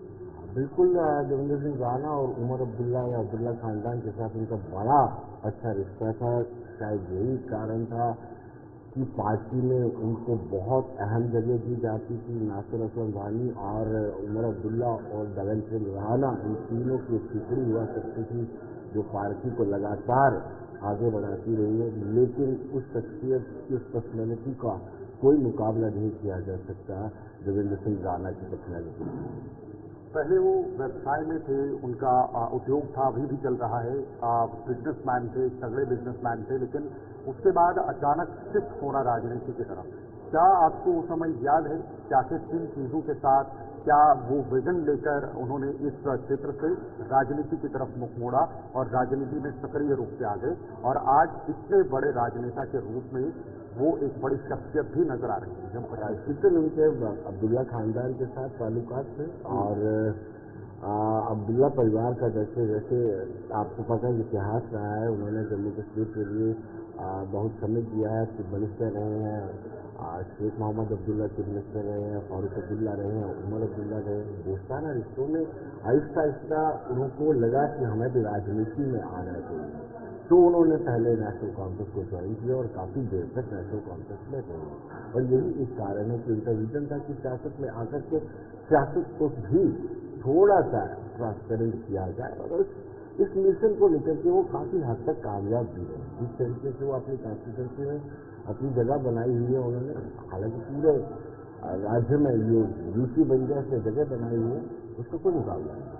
बिल्कुल, देवेंद्र सिंह राणा और उमर अब्दुल्ला या अब्दुल्ला खानदान के साथ उनका बड़ा अच्छा रिश्ता था। शायद यही कारण था कि पार्टी में उनको बहुत अहम जगह दी जाती थी। नासिर असलम वानी और उमर अब्दुल्ला और देवेंद्र सिंह राणा, इन तीनों की टुकड़ी हुआ करती थी जो पार्टी को लगातार आगे बढ़ाती रही है। लेकिन उस शख्सियत की, उस पर्सनैलिटी का कोई मुकाबला नहीं किया जा सकता देवेंद्र सिंह राणा की पर्सनैलिटी। पहले वो व्यवसाय में थे, उनका उद्योग था, अभी भी चल रहा है, बिजनेसमैन थे, तगड़े बिजनेसमैन थे, लेकिन उसके बाद अचानक शिफ्ट होना राजनीति की तरफ। क्या आपको उस समय याद है क्या किन चीज़ों के साथ, क्या वो विजन लेकर उन्होंने इस क्षेत्र से राजनीति की तरफ मुख मोड़ा और राजनीति में सक्रिय रूप से आ गए, और आज इतने बड़े राजनेता के रूप में वो एक बड़ी शख्सियत भी नजर आ रही है? जब राजनीति उनके अब्दुल्ला खानदान के साथ ताल्लुकात थे, और अब्दुल्ला परिवार का जैसे जैसे आपको पता है इतिहास रहा है, उन्होंने जम्मू कश्मीर के लिए बहुत समय दिया है, चीफ मिनिस्टर रहे हैं, शेख मोहम्मद अब्दुल्ला चीफ मिनिस्टर रहे हैं, फारूक अब्दुल्ला रहे हैं, उमर अब्दुल्ला रहे हैं। दोस्ताना रिश्तों में आहिस्ता आहिस्ता उनको लगा कि हमें भी राजनीति में आना चाहिए, तो उन्होंने पहले नेशनल कांग्रेस को ज्वाइन किया और काफ़ी देर तक नेशनल कांग्रेस में रहे। और यही एक कारण है कि उनका विजन था कि सियासत में आकर के सियासत को भी थोड़ा सा ट्रांसपेरेंट किया जाए, और इस मिशन को लेकर के वो काफ़ी हद तक कामयाब भी है। जिस तरीके से वो अपनी कॉन्स्टिट्यूंसी में अपनी जगह बनाई हुई है उन्होंने, हालांकि पूरे राज्य में ये यूसी बन गया, इसमें जगह बनाई हुई है, उसका कोई मुकाबला नहीं।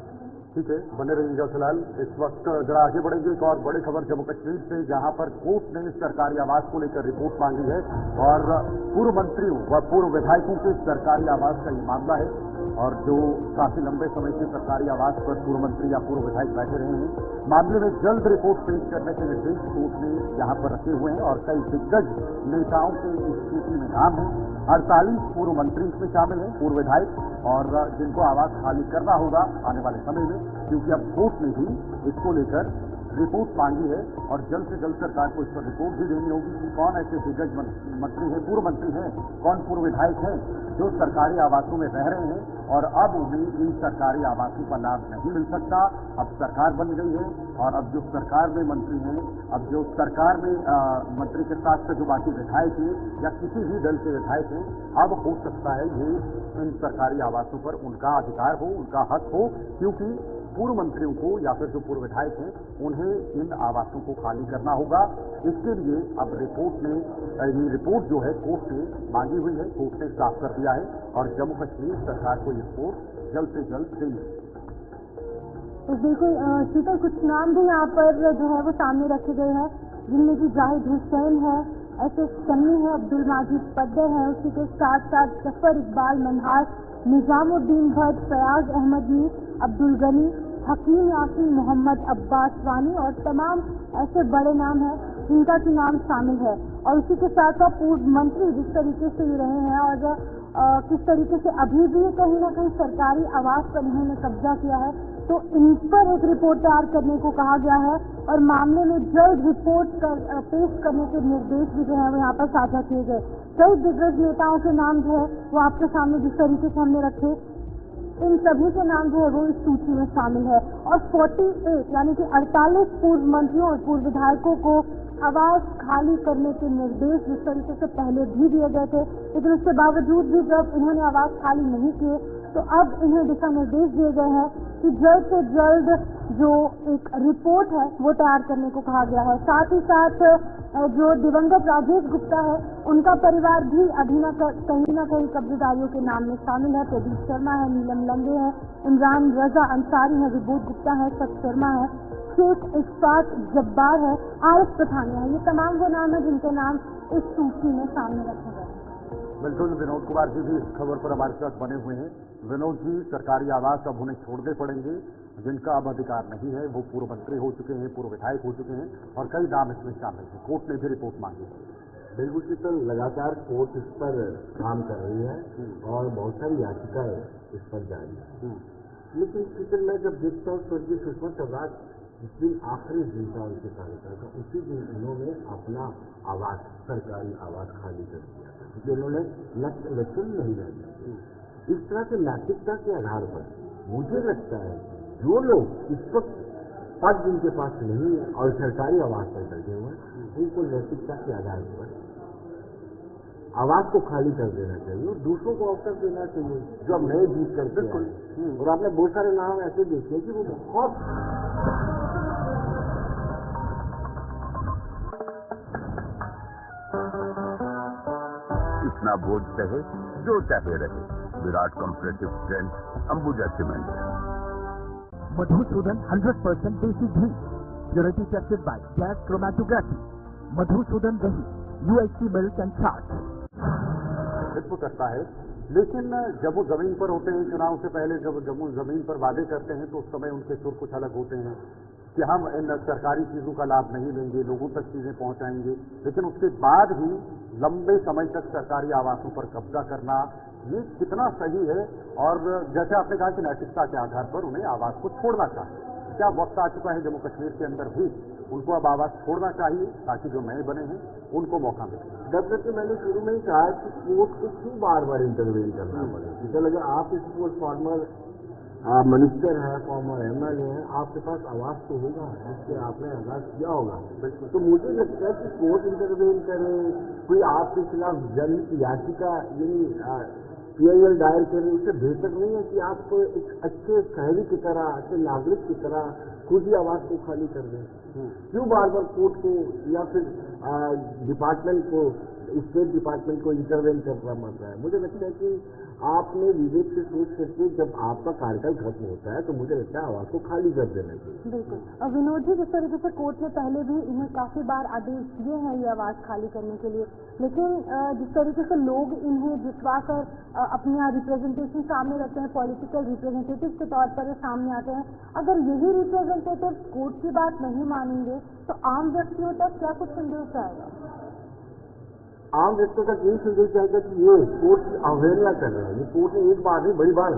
ठीक है, बने रहिएगा। फिलहाल इस वक्त जरा आगे बढ़ेंगे एक और बड़ी खबर जम्मू कश्मीर से, जहां पर कोर्ट ने सरकारी आवास को लेकर रिपोर्ट मांगी है, और पूर्व मंत्रियों व पूर्व विधायकों के सरकारी आवास का ये मामला है, और जो काफी लंबे समय से सरकारी आवास पर पूर्व मंत्री या पूर्व विधायक बैठे रहे हैं, मामले में जल्द रिपोर्ट पेश करने के निर्देश कोर्ट ने यहां पर रखे हुए हैं, और कई दिग्गज नेताओं के इस सूची में नाम है। 48 पूर्व मंत्री इसमें शामिल हैं, पूर्व विधायक, और जिनको आवास खाली करना होगा आने वाले समय में, क्योंकि अब कोर्ट ने भी इसको लेकर रिपोर्ट मांगी है, और जल्द से जल्द सरकार को इस पर रिपोर्ट भी देनी होगी कि कौन ऐसे दिग्गज मंत्री हैं, पूर्व मंत्री हैं, कौन पूर्व विधायक हैं जो सरकारी आवासों में रह रहे हैं, और अब उन्हें इन सरकारी आवासों का लाभ नहीं मिल सकता। अब सरकार बन गई है, और अब जो सरकार में मंत्री हैं, अब जो सरकार में मंत्री के साथ जो बाकी विधायक हैं या किसी भी दल के विधायक हैं, अब हो सकता है ये इन सरकारी आवासों पर उनका अधिकार हो, उनका हक हो, क्योंकि पूर्व मंत्रियों को या फिर जो पूर्व विधायक हैं उन्हें इन आवासों को खाली करना होगा। इसके लिए अब रिपोर्ट ने, ये रिपोर्ट जो है कोर्ट ने मांगी हुई है, कोर्ट ने साफ कर दिया है, और जम्मू कश्मीर सरकार को ये रिपोर्ट जल्द से जल्द देगी। तो बिल्कुल शीतल, कुछ नाम भी यहाँ पर जो है वो सामने रखे गए हैं, जिनमें कि जाहिद हुसैन है, एसएस सन्नी है, अब्दुल माजिद पद्दर है, उसी के साथ साथ जफर इकबाल मनहास, निजामुद्दीन भट्ट, फयाज अहमद मीर, अब्दुल गनी, हकीम यासीन, मोहम्मद अब्बास वानी, और तमाम ऐसे बड़े नाम हैं जिनका कि नाम शामिल है। और उसी के साथ साथ पूर्व मंत्री जिस तरीके से ये रहे हैं, और किस तरीके से अभी भी कहीं ना कहीं सरकारी आवास पर इन्होंने कब्जा किया है, तो इन पर एक रिपोर्ट तैयार करने को कहा गया है, और मामले में जल्द रिपोर्ट पेश करने के निर्देश भी जो है वो यहाँ पर साझा किए गए। कई दिग्गज नेताओं के नाम जो है वो आपके सामने जिस तरीके से हमने रखे, इन सभी के नाम जो है वो इस सूची में शामिल है, और 48 यानी कि 48 पूर्व मंत्रियों और पूर्व विधायकों को आवास खाली करने के निर्देश जिस तरीके से पहले भी दिए गए थे, लेकिन उसके बावजूद भी जब इन्होंने आवास खाली नहीं किए, तो अब इन्हें दिशा निर्देश दिए गए हैं कि जल्द से जल्द जो एक रिपोर्ट है वो तैयार करने को कहा गया है। साथ ही साथ जो दिवंगत राजेश गुप्ता है, उनका परिवार भी अभी कहीं ना कहीं कब्जेदारियों के नाम में शामिल है। प्रदीप शर्मा है, नीलम लंबे है, इमरान रजा अंसारी है, विबोध गुप्ता है, सत शर्मा है, शेख इशफाक जब्बार है, आरिफ पठानिया है। ये तमाम वो नाम है जिनके नाम इस सूची में सामने रखे गए हैं। बिल्कुल, विनोद कुमार जी भी इस खबर पर हमारे साथ बने हुए हैं। विनोद जी, सरकारी आवास अब उन्हें छोड़ने पड़ेंगे, जिनका अब अधिकार नहीं है, वो पूर्व मंत्री हो चुके हैं, पूर्व विधायक हो चुके हैं, और कई नाम इसमें शामिल हैं। कोर्ट ने भी रिपोर्ट मांगी है। बिल्कुल शीतल, लगातार कोर्ट इस पर काम कर रही है, और बहुत सारी याचिकाएं इस पर जारी है। लेकिन शीतल, मैं जब देखता हूँ स्वर्गीय सुषमा स्वराज जिस दिन आखिरी दिन था उनके कार्यकाल का, उसी दिन उन्होंने अपना आवास, सरकारी आवास खाली कर दिया था, क्योंकि उन्होंने नेक्स्ट इलेक्शन नहीं लड़ना। इस तरह के नैतिकता के आधार पर मुझे लगता है जो लोग इस वक्त पद जिनके पास नहीं है और सरकारी आवास पर बैठे हुए हैं, उनको नैतिकता के आधार पर आवास को खाली कर देना चाहिए और दूसरों को अवसर देना चाहिए जो अब नए जीत करते हैं। और आपने बहुत सारे नाम ऐसे देखे कि वो बहुत अपना बोझ सहे, जो चाहे रहे। विराट compressive strength, Ambuja cement. Madhusudan 100% desi ghee, purity tested by gas chromatography. Madhusudan दही, UHT मिल्क एंड चाट। नेतृत्व करता है, लेकिन जब वो जमीन पर होते हैं, चुनाव से पहले जब वो जमीन पर वादे करते हैं तो उस समय उनके सुर कुछ अलग होते हैं कि हम इन सरकारी चीजों का लाभ नहीं लेंगे, लोगों तक चीजें पहुंचाएंगे। लेकिन उसके बाद ही लंबे समय तक सरकारी आवासों पर कब्जा करना, ये कितना सही है? और जैसे आपने कहा कि नैतिकता के आधार पर उन्हें आवास को छोड़ना चाहिए, क्या वक्त आ चुका है जम्मू कश्मीर के अंदर भी उनको अब आवास छोड़ना चाहिए ताकि जो नए बने हैं उनको मौका मिले? डेफिनेटली मैंने शुरू में ही कहा कि कोर्ट को क्यों बार बार इंटरवेन करना पड़े। जैसे लगे आप किसी को फॉर्मर मिनिस्टर है, फॉर्मर MLA है, आपके पास आवाज तो होगा जिससे आपने आगाज किया होगा। तो मुझे लगता है कि कोर्ट इंटरवेन करे, कोई आपके खिलाफ जनहित याचिका यानी PIL दायर करें, उससे बेहतर नहीं है कि आप एक अच्छे शहरी की तरह, अच्छे नागरिक की तरह खुद ही आवाज को खाली कर दें। क्यों बार बार कोर्ट को या फिर डिपार्टमेंट को, स्टेट डिपार्टमेंट को इंटरवेन करना पड़ता है? मुझे लगता है कि आपने विवेक से सोच करके जब आपका कार्यकाल खत्म होता है तो मुझे लगता है आवाज को खाली कर देना चाहिए। बिल्कुल। और विनोद जी, जिस तरीके से कोर्ट ने पहले भी इन्हें काफी बार आदेश दिए हैं ये आवाज खाली करने के लिए, लेकिन जिस तरीके से लोग इन्हें जितवा कर अपने यहाँ रिप्रेजेंटेशन सामने रखते हैं, पॉलिटिकल रिप्रेजेंटेटिव के तौर पर सामने आते हैं, अगर यही रिप्रेजेंटेटिव कोर्ट की बात नहीं मानेंगे तो आम व्यक्तियों तक क्या कुछ संदेश जाएगा? आम व्यक्तियों तक यही संदेश जाएगा कि ये कोर्ट की अवहेलना कर रहे हैं। ये कोर्ट ने एक बार नहीं, बड़ी बार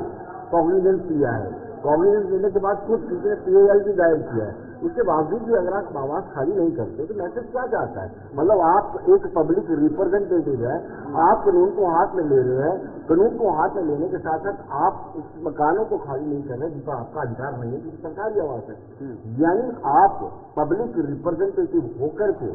कॉग्निजेंस किया है। कॉग्निजेंस लेने के बाद खुद किसी ने PIL भी दायर किया है। उसके बावजूद भी अगर आप आवाज खाली नहीं करते तो मैसेज क्या चाहता है? मतलब आप एक पब्लिक रिप्रेजेंटेटिव है, आप कानून को हाथ में ले रहे हैं, कानून को हाथ में लेने के साथ साथ आप उस मकानों को खाली नहीं कर रहे जिसका आपका अधिकार नहीं है, जिसकी सरकारी आवाज है। यानी आप पब्लिक रिप्रेजेंटेटिव होकर के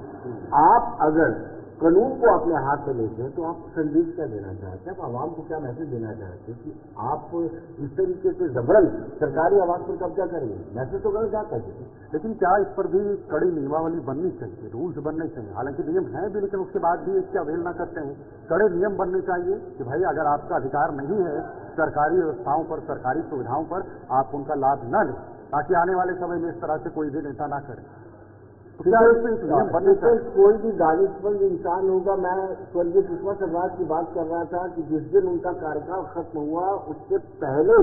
आप अगर कानून को अपने हाथ में लेते हैं तो आप संदेश क्या देना चाहते हैं? आप आवाम को क्या मैसेज देना चाहते हैं कि आप इस तरीके से जबरन सरकारी आवाज पर कब्जा करेंगे? मैसेज तो गलत जाता है। लेकिन क्या इस पर भी कड़ी नियमावली बननी चाहिए, रूल्स बनने चाहिए? हालांकि नियम है भी, लेकिन उसके बाद भी इसकी अवहेलना करते हैं। कड़े नियम बनने चाहिए कि भाई अगर आपका अधिकार नहीं है सरकारी व्यवस्थाओं पर, सरकारी सुविधाओं पर, आप उनका लाभ न लें, ताकि आने वाले समय में इस तरह से कोई भी नेता ना करे। कोई भी दानिशमंद इंसान होगा। मैं स्वर्गीय सुषमा स्वराज की बात कर रहा था कि जिस दिन उनका कार्यकाल खत्म हुआ उससे पहले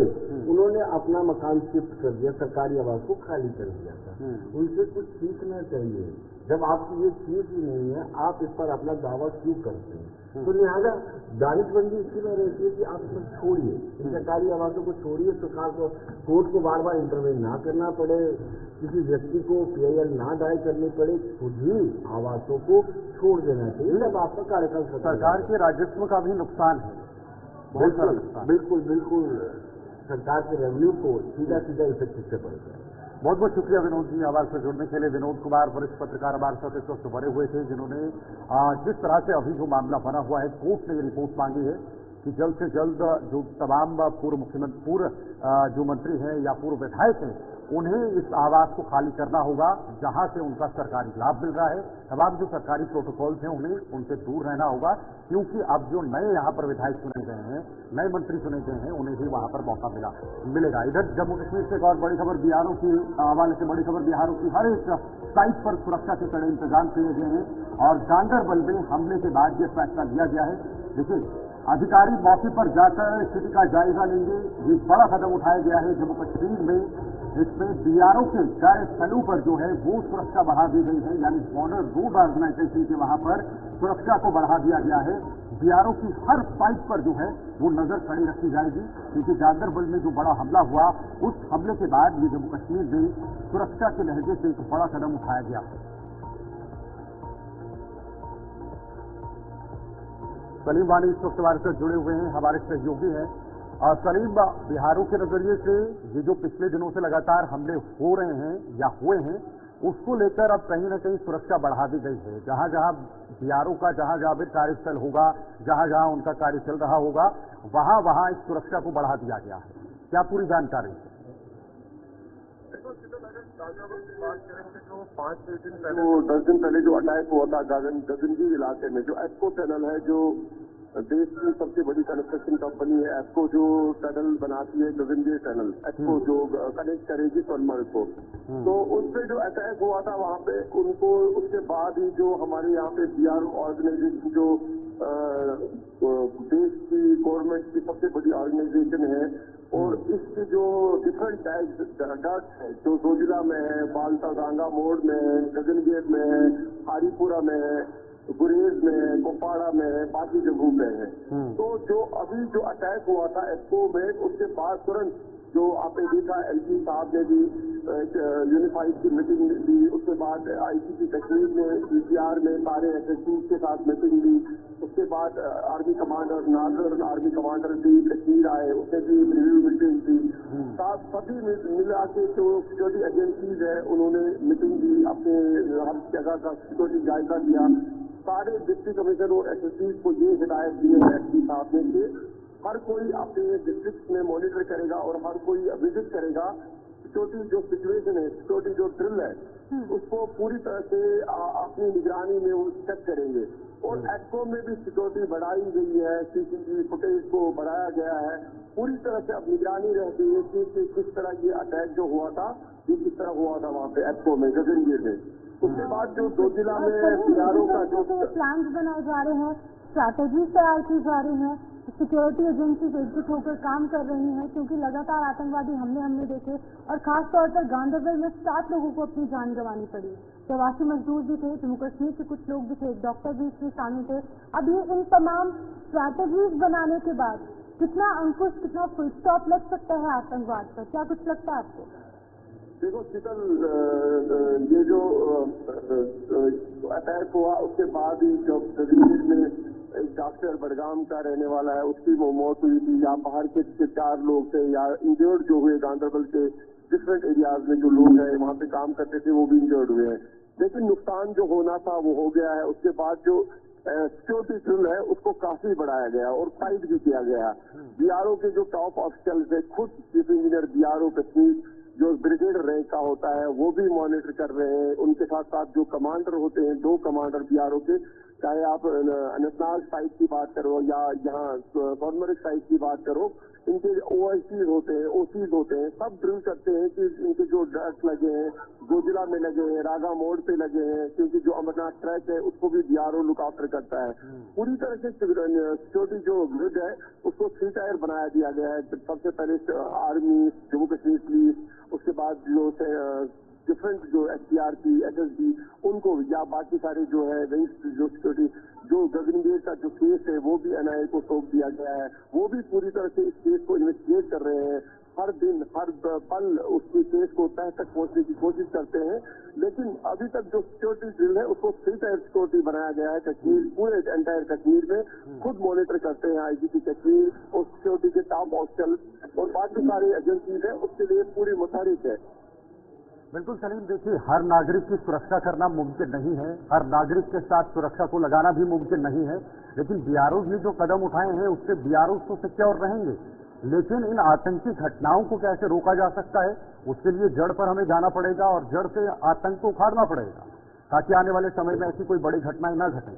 उन्होंने अपना मकान शिफ्ट कर दिया, सरकारी आवास को खाली कर दिया था। उनसे कुछ सीखना चाहिए। जब आपकी ये चीज ही नहीं है, आप इस पर अपना दावा क्यों करते हैं? तो लिहाजा दानिशमंदी इसी में रहती है कि आप इसमें छोड़िए, सरकारी आवासों को छोड़िए, सरकार को, कोर्ट को बार बार इंटरवेन ना करना पड़े, किसी व्यक्ति को PIL ना दायर करनी पड़े, खुद ही आवासों को छोड़ देना चाहिए। जब आपका कार्यकाल सरकार के राजस्व का भी नुकसान है, बहुत सारा नुकसान। बिल्कुल बिल्कुल, सरकार के रेवेन्यू को सीधा सीधा इफेक्ट इससे पड़ता है। बहुत बहुत शुक्रिया विनोद जी आवाज से जुड़ने के लिए। विनोद कुमार वरिष्ठ पत्रकार हमारे साथ इस वक्त बने हुए थे, जिन्होंने जिस तरह से अभी जो मामला बना हुआ है, कोर्ट ने ये रिपोर्ट मांगी है कि जल्द से जल्द जो तमाम पूर्व मुख्यमंत्री, पूर्व जो मंत्री हैं या पूर्व विधायक हैं, उन्हें इस आवास को खाली करना होगा जहां से उनका सरकारी लाभ मिल रहा है। तमाम जो सरकारी प्रोटोकॉल्स हैं उन्हें उनसे दूर रहना होगा, क्योंकि अब जो नए यहाँ पर विधायक चुने गए हैं, नए मंत्री चुने गए हैं, उन्हें भी वहां पर मौका मिलेगा। इधर जम्मू कश्मीर से एक और बड़ी खबर BRO की हवाले से, बड़ी खबर BRO की हर एक साइट पर सुरक्षा के कड़े इंतजाम किए गए हैं और गांदरबल में हमले के बाद यह फैसला लिया गया है। लेकिन अधिकारी मौके पर जाकर स्थिति का जायजा लेंगे, ये बड़ा कदम उठाया गया है जम्मू कश्मीर में। इसमें BRO के कार्यस्थलों पर जो है वो सुरक्षा बढ़ा दी गई है, यानी बॉर्डर रोड ऑर्गेनाइजेशन के वहां पर सुरक्षा को बढ़ा दिया गया है। BRO की हर साइट पर जो है वो नजर कड़ी रखी जाएगी, क्योंकि गांदरबल में जो बड़ा हमला हुआ, उस हमले के बाद ये जम्मू कश्मीर में सुरक्षा के लहजे से एक बड़ा कदम उठाया गया। सलीम वानी इस वक्त हमारे साथ जुड़े हुए हैं, हमारे सहयोगी हैं। सलीम, बिहारों के नजरिए से ये जो पिछले दिनों से लगातार हमले हो रहे हैं या हुए हैं, उसको लेकर अब कहीं ना कहीं सुरक्षा बढ़ा दी गई है। जहां जहां BRO का जहां जहां भी कार्यस्थल होगा, जहां जहां उनका कार्य चल रहा होगा, वहां वहां इस सुरक्षा को बढ़ा दिया गया है। क्या पूरी जानकारी है? जो 5-6 दिन पहले, 10 दिन पहले जो अटैक हुआ था गगनगिर इलाके में, जो एप्को टनल है जो देश की सबसे बड़ी कंस्ट्रक्शन कंपनी है एस्को, जो टनल बनाती है गगनगिर टनल, एस्को जो कनेक्ट करेगी सोनमर्ग को। तो उस पे जो अटैक हुआ था वहाँ पे उनको, उसके बाद ही जो हमारे यहाँ पे BRO ऑर्गेनाइजेशन, जो देश की गवर्नमेंट की सबसे बड़ी ऑर्गेनाइजेशन है, और इसके जो डिफरेंट डट्स है जो जोजिला में है, बालताडांगा मोड़ में है, गगनगिर में है, हरिपुरा में है, गुरेज में है, कोपाड़ा में है, बाकी जगहों पे है। तो जो अभी जो अटैक हुआ था एस्को में, उसके बाद तुरंत जो आपने देखा LG साहब ने भी यूनिफाइड की मीटिंग ली, उसके बाद IGP कश्मीर में CCR में सारे SSPs के साथ मीटिंग ली, उसके बाद army commander, northern army commander भी कश्मीर आए, उसने भी रिव्यू मीटिंग दी। सभी मिला के जो सिक्योरिटी एजेंसीज है उन्होंने मीटिंग दी, अपने हर जगह का सिक्योरिटी जायजा लिया। सारे डिप्टी कमिश्नर और SSPs को ये हिदायत दी है SP साहब ने कि हर कोई अपने डिस्ट्रिक्ट में मॉनिटर करेगा और हर कोई विजिट करेगा, सिक्योरिटी जो सिचुएशन है, सिक्योरिटी जो ड्रिल है, उसको पूरी तरह से अपनी निगरानी में वो चेक करेंगे। और एस्को में भी सिक्योरिटी बढ़ाई गई है, CCTV फुटेज को बढ़ाया गया है, पूरी तरह से अब निगरानी रहती है कि किस तरह ये अटैक जो हुआ था, ये किस तरह हुआ था वहाँ पे एस्को में, गगनगिर में। उसके बाद जो जोजिला में BRO का जो प्लान बनाए जा रहे हैं, स्ट्रैटेजीज तैयार की जा रही हैं, सिक्योरिटी एजेंसीज एकजुट होकर काम कर रही हैं, क्योंकि लगातार आतंकवादी हमले देखे और खास तौर पर गांधरबल में 7 लोगों को अपनी जान गंवानी पड़ी। प्रवासी मजदूर भी थे, जम्मू कश्मीर के कुछ लोग भी थे, एक डॉक्टर भी इसमें शामिल थे। अब ये इन तमाम स्ट्रैटेजीज बनाने के बाद कितना अंकुश, कितना फुल स्टॉप लग सकता है आतंकवाद पर, क्या कुछ लगता है आपको? देखो शीतल, ये जो अटैक हुआ उसके बाद ही जब गगनगिर में एक डॉक्टर बडगाम का रहने वाला है, उसकी वो मौत हुई थी, या बाहर के 4 लोग थे, या इंजर्ड जो हुए गांधरबल के डिफरेंट एरियाज में जो लोग हैं वहाँ पे काम करते थे वो भी इंजर्ड हुए हैं। लेकिन नुकसान जो होना था वो हो गया है। उसके बाद जो सिक्योरिटी ड्रिल है उसको काफी बढ़ाया गया और फाइट भी किया गया। BRO के जो टॉप ऑफिसर्स है, खुद चीफ इंजीनियर BRO कश्मीर जो ब्रिगेड रैंक का होता है वो भी मॉनिटर कर रहे हैं। उनके साथ साथ जो कमांडर होते हैं, 2 कमांडर BRO के, चाहे आप अनंतनाग साइड की बात करो या यहाँ सोनमर्ग साइड की बात करो, इनके OICs होते हैं, OCs होते हैं, सब ड्रिल करते हैं कि इनके जो डट्स लगे हैं, जोजिला में लगे हैं, रागा मोड़ पे लगे हैं, क्योंकि जो अमरनाथ ट्रैक है उसको भी BRO लुक आफ्टर करता है। पूरी तरह से सिक्योरिटी जो ग्रिड है उसको 3 टायर बनाया दिया गया है। सबसे पहले आर्मी, जम्मू कश्मीर पुलिस, उसके बाद जो डिफरेंट जो SPRP, SSB, उनको या बाकी सारे जो है जो सिक्योरिटी, जो गगनगिर का जो केस है वो भी NIA को सौंप दिया गया है। वो भी पूरी तरह से इस केस को इन्वेस्टिगेट कर रहे हैं। हर दिन हर पल उसके केस को तह तक पहुंचने की कोशिश करते हैं। लेकिन अभी तक जो सिक्योरिटी ड्रिल है उसको 3 टायर सिक्योरिटी बनाया गया है कश्मीर, पूरे एंटायर कश्मीर में। खुद मॉनिटर करते हैं IGP कश्मीर और सिक्योरिटी के टॉप ऑफिसर और बाकी सारी एजेंसीज है, उसके लिए पूरी मुतहरिक है। बिल्कुल सलीम, देखिए हर नागरिक की सुरक्षा करना मुमकिन नहीं है, हर नागरिक के साथ सुरक्षा को लगाना भी मुमकिन नहीं है, लेकिन BROs ने जो कदम उठाए हैं उससे BROs तो सिक्योर रहेंगे, लेकिन इन आतंकी घटनाओं को कैसे रोका जा सकता है उसके लिए जड़ पर हमें जाना पड़ेगा और जड़ से आतंक को उखाड़ना पड़ेगा ताकि आने वाले समय में ऐसी कोई बड़ी घटनाएं न घटें।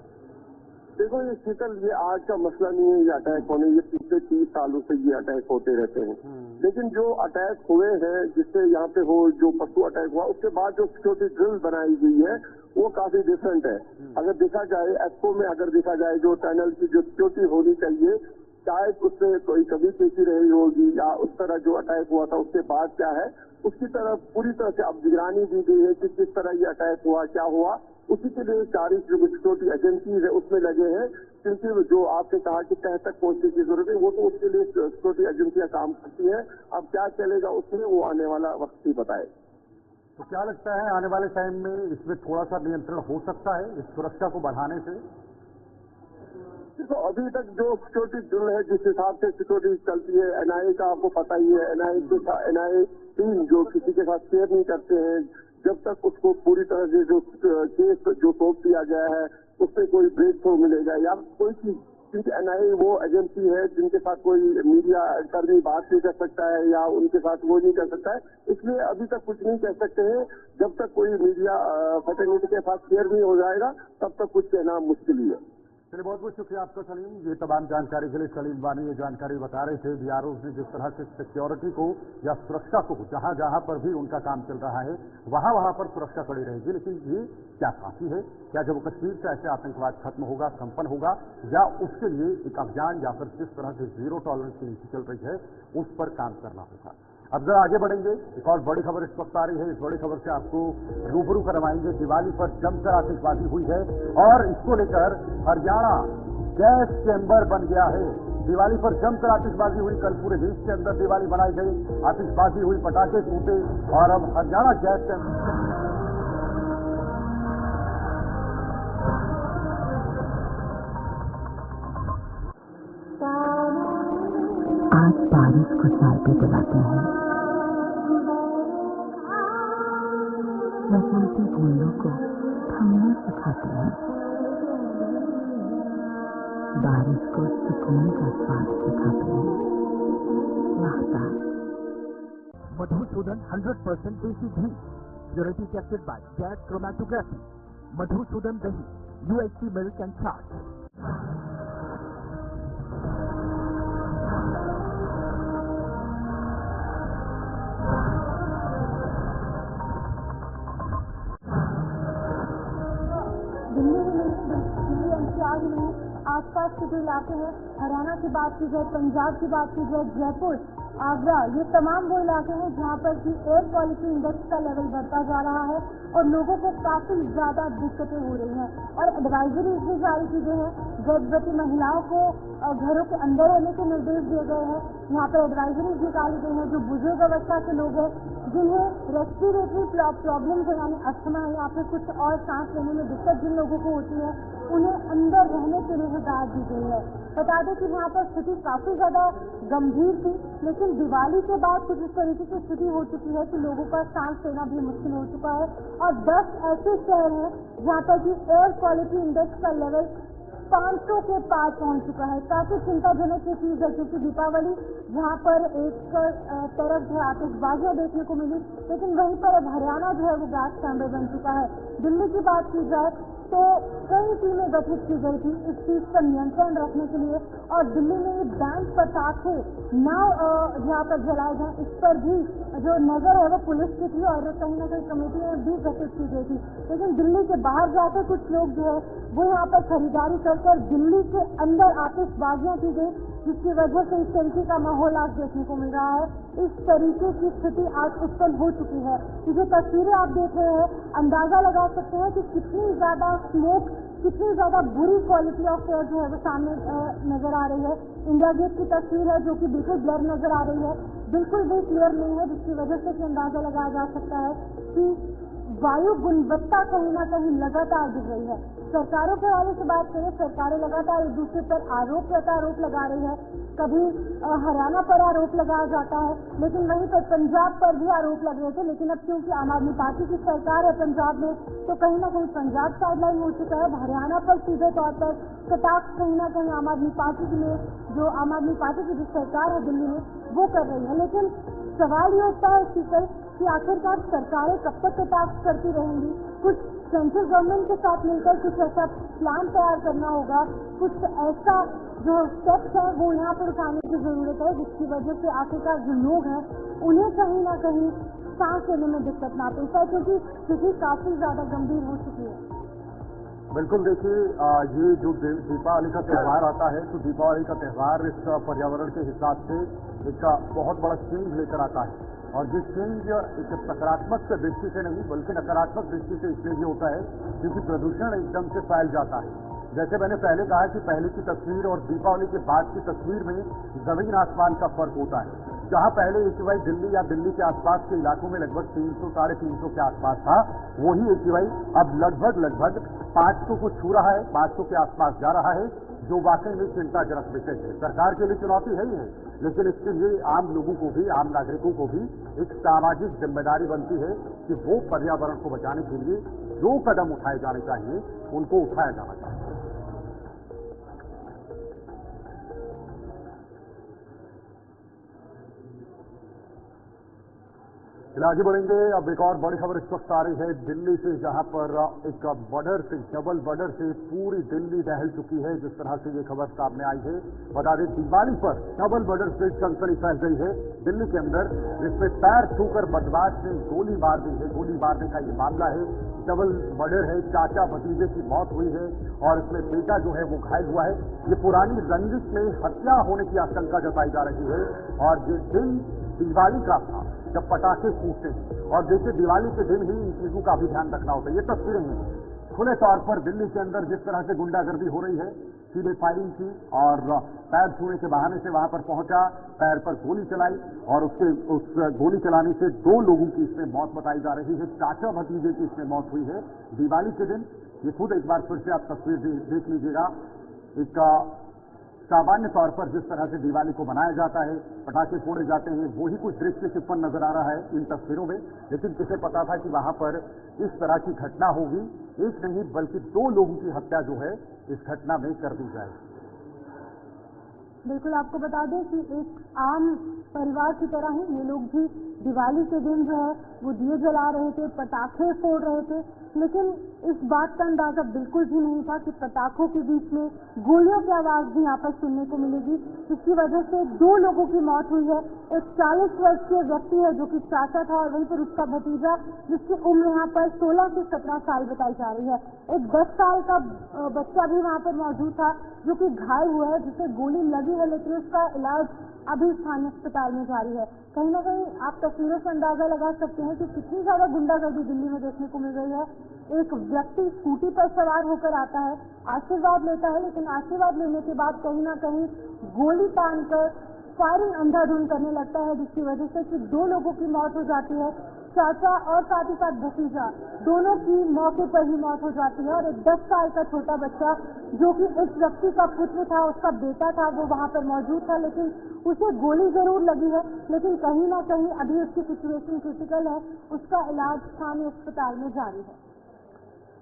देखो ये शीतल, ये आज का मसला नहीं है ये अटैक होने, ये पिछले 30 सालों से ये अटैक होते रहते हैं। लेकिन जो अटैक हुए हैं, जिससे यहाँ पे हो जो परसों अटैक हुआ, उसके बाद जो सिक्योरिटी ड्रिल बनाई गई है वो काफी डिफरेंट है। अगर देखा जाए एस्को में, अगर देखा जाए जो टनल की जो सिक्योरिटी होनी चाहिए, शायद उससे कोई कभी कैसी रही होगी या उस तरह जो अटैक हुआ था उसके बाद क्या है, उसकी तरफ पूरी तरह से अब निगरानी दी गई है कि किस तरह ये अटैक हुआ, क्या हुआ। उसी के लिए सारी जो सिक्योरिटी एजेंसीज है उसमें लगे हैं, क्योंकि जो आपने कहा कि तह तक पहुंचने की जरूरत है, वो तो उसके लिए सिक्योरिटी एजेंसियां काम करती हैं। अब क्या चलेगा उसमें वो आने वाला वक्त ही बताए। तो क्या लगता है आने वाले टाइम में इसमें थोड़ा सा नियंत्रण हो सकता है इस सुरक्षा को बढ़ाने से? तो अभी तक जो सिक्योरिटी ड्रिल है, जिस हिसाब से सिक्योरिटी चलती है, NIA का आपको पता ही है, NIA टीम जो किसी के साथ शेयर नहीं करते हैं, जब तक उसको पूरी तरह से जो केस जो सौंप दिया गया है उससे कोई ब्रेक थ्रू मिलेगा या कोई चीज, क्योंकि NIA वो एजेंसी है जिनके साथ कोई मीडिया कर्मी बात नहीं कर सकता है या उनके साथ वो नहीं कर सकता है, इसलिए अभी तक कुछ नहीं कह सकते हैं। जब तक कोई मीडिया फैटर्निटी के साथ शेयर नहीं हो जाएगा तब तक कुछ कहना मुश्किल ही है। चलिए बहुत बहुत शुक्रिया आपका सलीम, ये तमाम जानकारी के लिए। सलीम वानी ये जानकारी बता रहे थे बीआरओ ने जिस तरह से सिक्योरिटी को या सुरक्षा को जहां जहां पर भी उनका काम चल रहा है वहां वहां पर सुरक्षा खड़ी रहेगी। लेकिन ये क्या काफी है? क्या जम्मू कश्मीर से ऐसे आतंकवाद खत्म होगा, संपन्न होगा, या उसके लिए एक अभियान या फिर जिस तरह से जीरो टॉलरेंस की नीति चल रही है उस पर काम करना होगा। अब जरा आगे बढ़ेंगे, एक और बड़ी खबर इस वक्त आ रही है। इस बड़ी खबर से आपको रूबरू करवाएंगे। दिवाली पर जमकर आतिशबाजी हुई है और इसको लेकर हरियाणा गैस चैम्बर बन गया है। दिवाली पर जमकर आतिशबाजी हुई, कल पूरे देश के अंदर दिवाली मनाई गई, आतिशबाजी हुई, पटाखे फूटे और अब हरियाणा गैस चैम्बर। आज बारिश को चाय पे बुलाते हैं, बसंती बूंदों को थमने सिखाते हैं, बारिश को सुकून का स्वाद सिखाते हैं। वाहता Madhusudan 100% desi ghee, purity tested by gas chromatography. Madhusudan दही, UHT मिल्क एंड चाट। दिल्ली NCR में आसपास के जो इलाके हैं, हरियाणा की बात की जाए, पंजाब की बात की जाए, जयपुर, आगरा, ये तमाम वो इलाके हैं जहाँ पर कि एयर क्वालिटी इंडेक्स का लेवल बढ़ता जा रहा है और लोगों को काफी ज्यादा दिक्कतें हो रही हैं। और एडवाइजरीज भी जारी की गई है, गर्भवती महिलाओं को घरों के अंदर रहने के निर्देश दिए गए हैं। यहाँ पर एडवाइजरीज निकाली गई हैं, जो बुजुर्ग अवस्था के लोग हैं, जिन्हें रेस्पिरेटरी प्रॉब्लम्स है, यानी अस्थमा है या फिर कुछ और सांस लेने में दिक्कत जिन लोगों को होती है, उन्हें अंदर रहने के लिए हिदायत दी गई है। बता दें कि यहाँ पर स्थिति काफी ज्यादा गंभीर थी, लेकिन दिवाली के बाद कुछ इस तरीके की स्थिति हो चुकी है कि लोगों का सांस लेना भी मुश्किल हो चुका है। और 10 ऐसे शहर हैं जहाँ पर कि एयर क्वालिटी इंडेक्स का लेवल 500 के पार पहुंच चुका है। काफी चिंताजनक ये चीज है, क्योंकि दीपावली जहाँ पर एक तरफ जो आतिशबाजियां देखने को मिली, लेकिन वहीं पर अब हरियाणा जो है वो गैस चैम्बर बन चुका है। दिल्ली की बात की जाए तो कई टीमें गठित की गई थी इस चीज पर नियंत्रण रखने के लिए, और दिल्ली में ये बैंड पटाखे ना जहाँ पर जलाए जाए, इस पर भी जो नजर है वो पुलिस की थी और कहीं ना कहीं कमेटियां भी गठित की गई थी। लेकिन दिल्ली के बाहर जाकर कुछ लोग जो है वो यहाँ पर खरीदारी कर दिल्ली के अंदर आतिशबाजियां की गई, जिसकी वजह से इस तरीके का माहौल आज देखने को मिल रहा है। इस तरीके की स्थिति आज उत्पन्न हो चुकी है। ये तस्वीरें आप देख रहे हैं, अंदाजा लगा सकते हैं कि कितनी ज्यादा स्मोक, कितनी ज्यादा बुरी क्वालिटी ऑफ एयर जो है वो सामने नजर आ रही है। इंडिया गेट की तस्वीर है जो कि बिल्कुल ब्लर नजर आ रही है, बिल्कुल भी क्लियर नहीं है, जिसकी वजह से अंदाजा लगाया जा सकता है कि वायु गुणवत्ता कहीं ना कहीं लगातार गिर रही है। सरकारों के हवाले से बात करें, सरकारें लगातार एक दूसरे पर आरोप प्रत्यारोप लगा रही है। कभी हरियाणा पर आरोप लगाया जाता है, लेकिन वहीं पर पंजाब पर भी आरोप लग रहे थे, लेकिन अब क्योंकि आम आदमी पार्टी की सरकार है पंजाब में, तो कहीं ना कहीं पंजाब साइडलाइन हो चुका है। हरियाणा पर सीधे तौर पर कटाक्ष कहीं ना कहीं आम आदमी पार्टी के लिए, जो आम आदमी पार्टी की जो सरकार है दिल्ली में, वो कर रही है। लेकिन सवाल ये उठता है स्पीकर कि आखिरकार सरकारें कब तक कटाक्ष करती रहेंगी? कुछ सेंट्रल गवर्नमेंट के साथ मिलकर कुछ ऐसा प्लान तैयार करना होगा, कुछ ऐसा जो स्टेप्स है वो यहाँ पर उठाने की जरूरत है, जिसकी वजह से आखिरकार जो लोग हैं उन्हें कहीं ना कहीं सांस लेने में दिक्कत ना पेश आए, क्योंकि स्थिति काफी ज्यादा गंभीर हो चुकी है। बिल्कुल, देखिए ये जो दीपावली का त्यौहार आता है, तो दीपावली का त्यौहार इस पर्यावरण के हिसाब से एक बहुत बड़ा चेंज लेकर आता है, और ये चेंज एक सकारात्मक दृष्टि से नहीं बल्कि नकारात्मक दृष्टि से इसलिए होता है क्योंकि प्रदूषण एकदम से फैल जाता है। जैसे मैंने पहले कहा कि पहले की तस्वीर और दीपावली के बाद की तस्वीर में जमीन आसमान का फर्क होता है। जहां पहले AQI दिल्ली या दिल्ली के आसपास के इलाकों में लगभग 300 साढ़े 300 के आसपास था, वही AQI अब लगभग 500 को छू रहा है, 500 के आसपास जा रहा है, जो वाकई में चिंताजनक विषय है। सरकार के लिए चुनौती है ही है, लेकिन इसके लिए आम लोगों को भी, आम नागरिकों को भी एक सामाजिक जिम्मेदारी बनती है कि वो पर्यावरण को बचाने के लिए जो कदम उठाए जाने चाहिए उनको उठाया जाना चाहिए। आगे बढ़ेंगे। अब एक और बड़ी खबर इस वक्त आ रही है दिल्ली से, जहां पर एक बॉर्डर से, डबल बॉर्डर से पूरी दिल्ली दहल चुकी है। जिस तरह से ये खबर सामने आई है, बता दें दिवाली पर डबल बॉर्डर से सनसनी फैल गई है दिल्ली के अंदर, जिसमें पैर छूकर बदमाश ने गोली मार दी है। गोली मारने का ये मामला है। डबल मर्डर है, चाचा भतीजे की मौत हुई है और इसमें बेटा जो है वो घायल हुआ है। ये पुरानी रंजिश में हत्या होने की आशंका जताई जा रही है और ये दिन दिवाली का था जब पटाखे फूटते हैं और जैसे दिवाली के दिन ही इन चीजों का भी ध्यान रखना होता है। ये तस्वीरें हैं खुले तौर पर दिल्ली के अंदर जिस तरह से गुंडागर्दी हो रही है, सीधे फायरिंग की और पैर छूने के बहाने से वहां पर पहुंचा, पैर पर गोली चलाई और उस गोली चलाने से 2 लोगों की इसमें मौत बताई जा रही है। चाचा भतीजे की इसमें मौत हुई है दिवाली के दिन। ये खुद एक बार फिर से आप तस्वीर देख लीजिएगा। एक सामान्य तौर पर जिस तरह से दिवाली को मनाया जाता है, पटाखे फोड़े जाते हैं, वही कुछ दृश्य चिपन नजर आ रहा है इन तस्वीरों में। लेकिन किसे पता था कि वहां पर इस तरह की घटना होगी। एक नहीं बल्कि 2 लोगों की हत्या जो है इस घटना में कर दी जाएगी। बिल्कुल, आपको बता दें कि एक आम परिवार की तरह ही ये लोग भी दिवाली के दिन जो है वो दिए जला रहे थे, पटाखे फोड़ रहे थे, लेकिन इस बात का अंदाजा बिल्कुल भी नहीं था कि पटाखों के बीच में गोलियों की आवाज भी यहाँ पर सुनने को मिलेगी, जिसकी वजह से 2 लोगों की मौत हुई है। एक 40 वर्षीय व्यक्ति है जो कि चाचा था और वहीं पर उसका भतीजा जिसकी उम्र यहाँ पर 16 से 17 साल बताई जा रही है। एक 10 साल का बच्चा भी वहाँ पर मौजूद था जो कि घायल हुआ है, जिसे गोली लगी है, लेकिन उसका इलाज अभी स्थानीय अस्पताल में जारी है। कहीं ना कहीं आप तस्वीरों से अंदाजा लगा सकते हैं कि कितनी ज्यादा गुंडागर्दी दिल्ली में देखने को मिल रही है। एक व्यक्ति स्कूटी पर सवार होकर आता है, आशीर्वाद लेता है, लेकिन आशीर्वाद लेने के बाद कहीं ना कहीं गोली तानकर फायरिंग अंधाधुंध करने लगता है, जिसकी वजह से कि 2 लोगों की मौत हो जाती है। चाचा और साथ ही साथ भतीजा दोनों की मौके पर ही मौत हो जाती है और एक 10 साल का छोटा बच्चा जो कि इस व्यक्ति का पुत्र था, उसका बेटा था, वो वहां पर मौजूद था, लेकिन उसे गोली जरूर लगी है, लेकिन कहीं ना कहीं अभी उसकी सिचुएशन क्रिटिकल है, उसका इलाज स्थानीय अस्पताल में जारी है।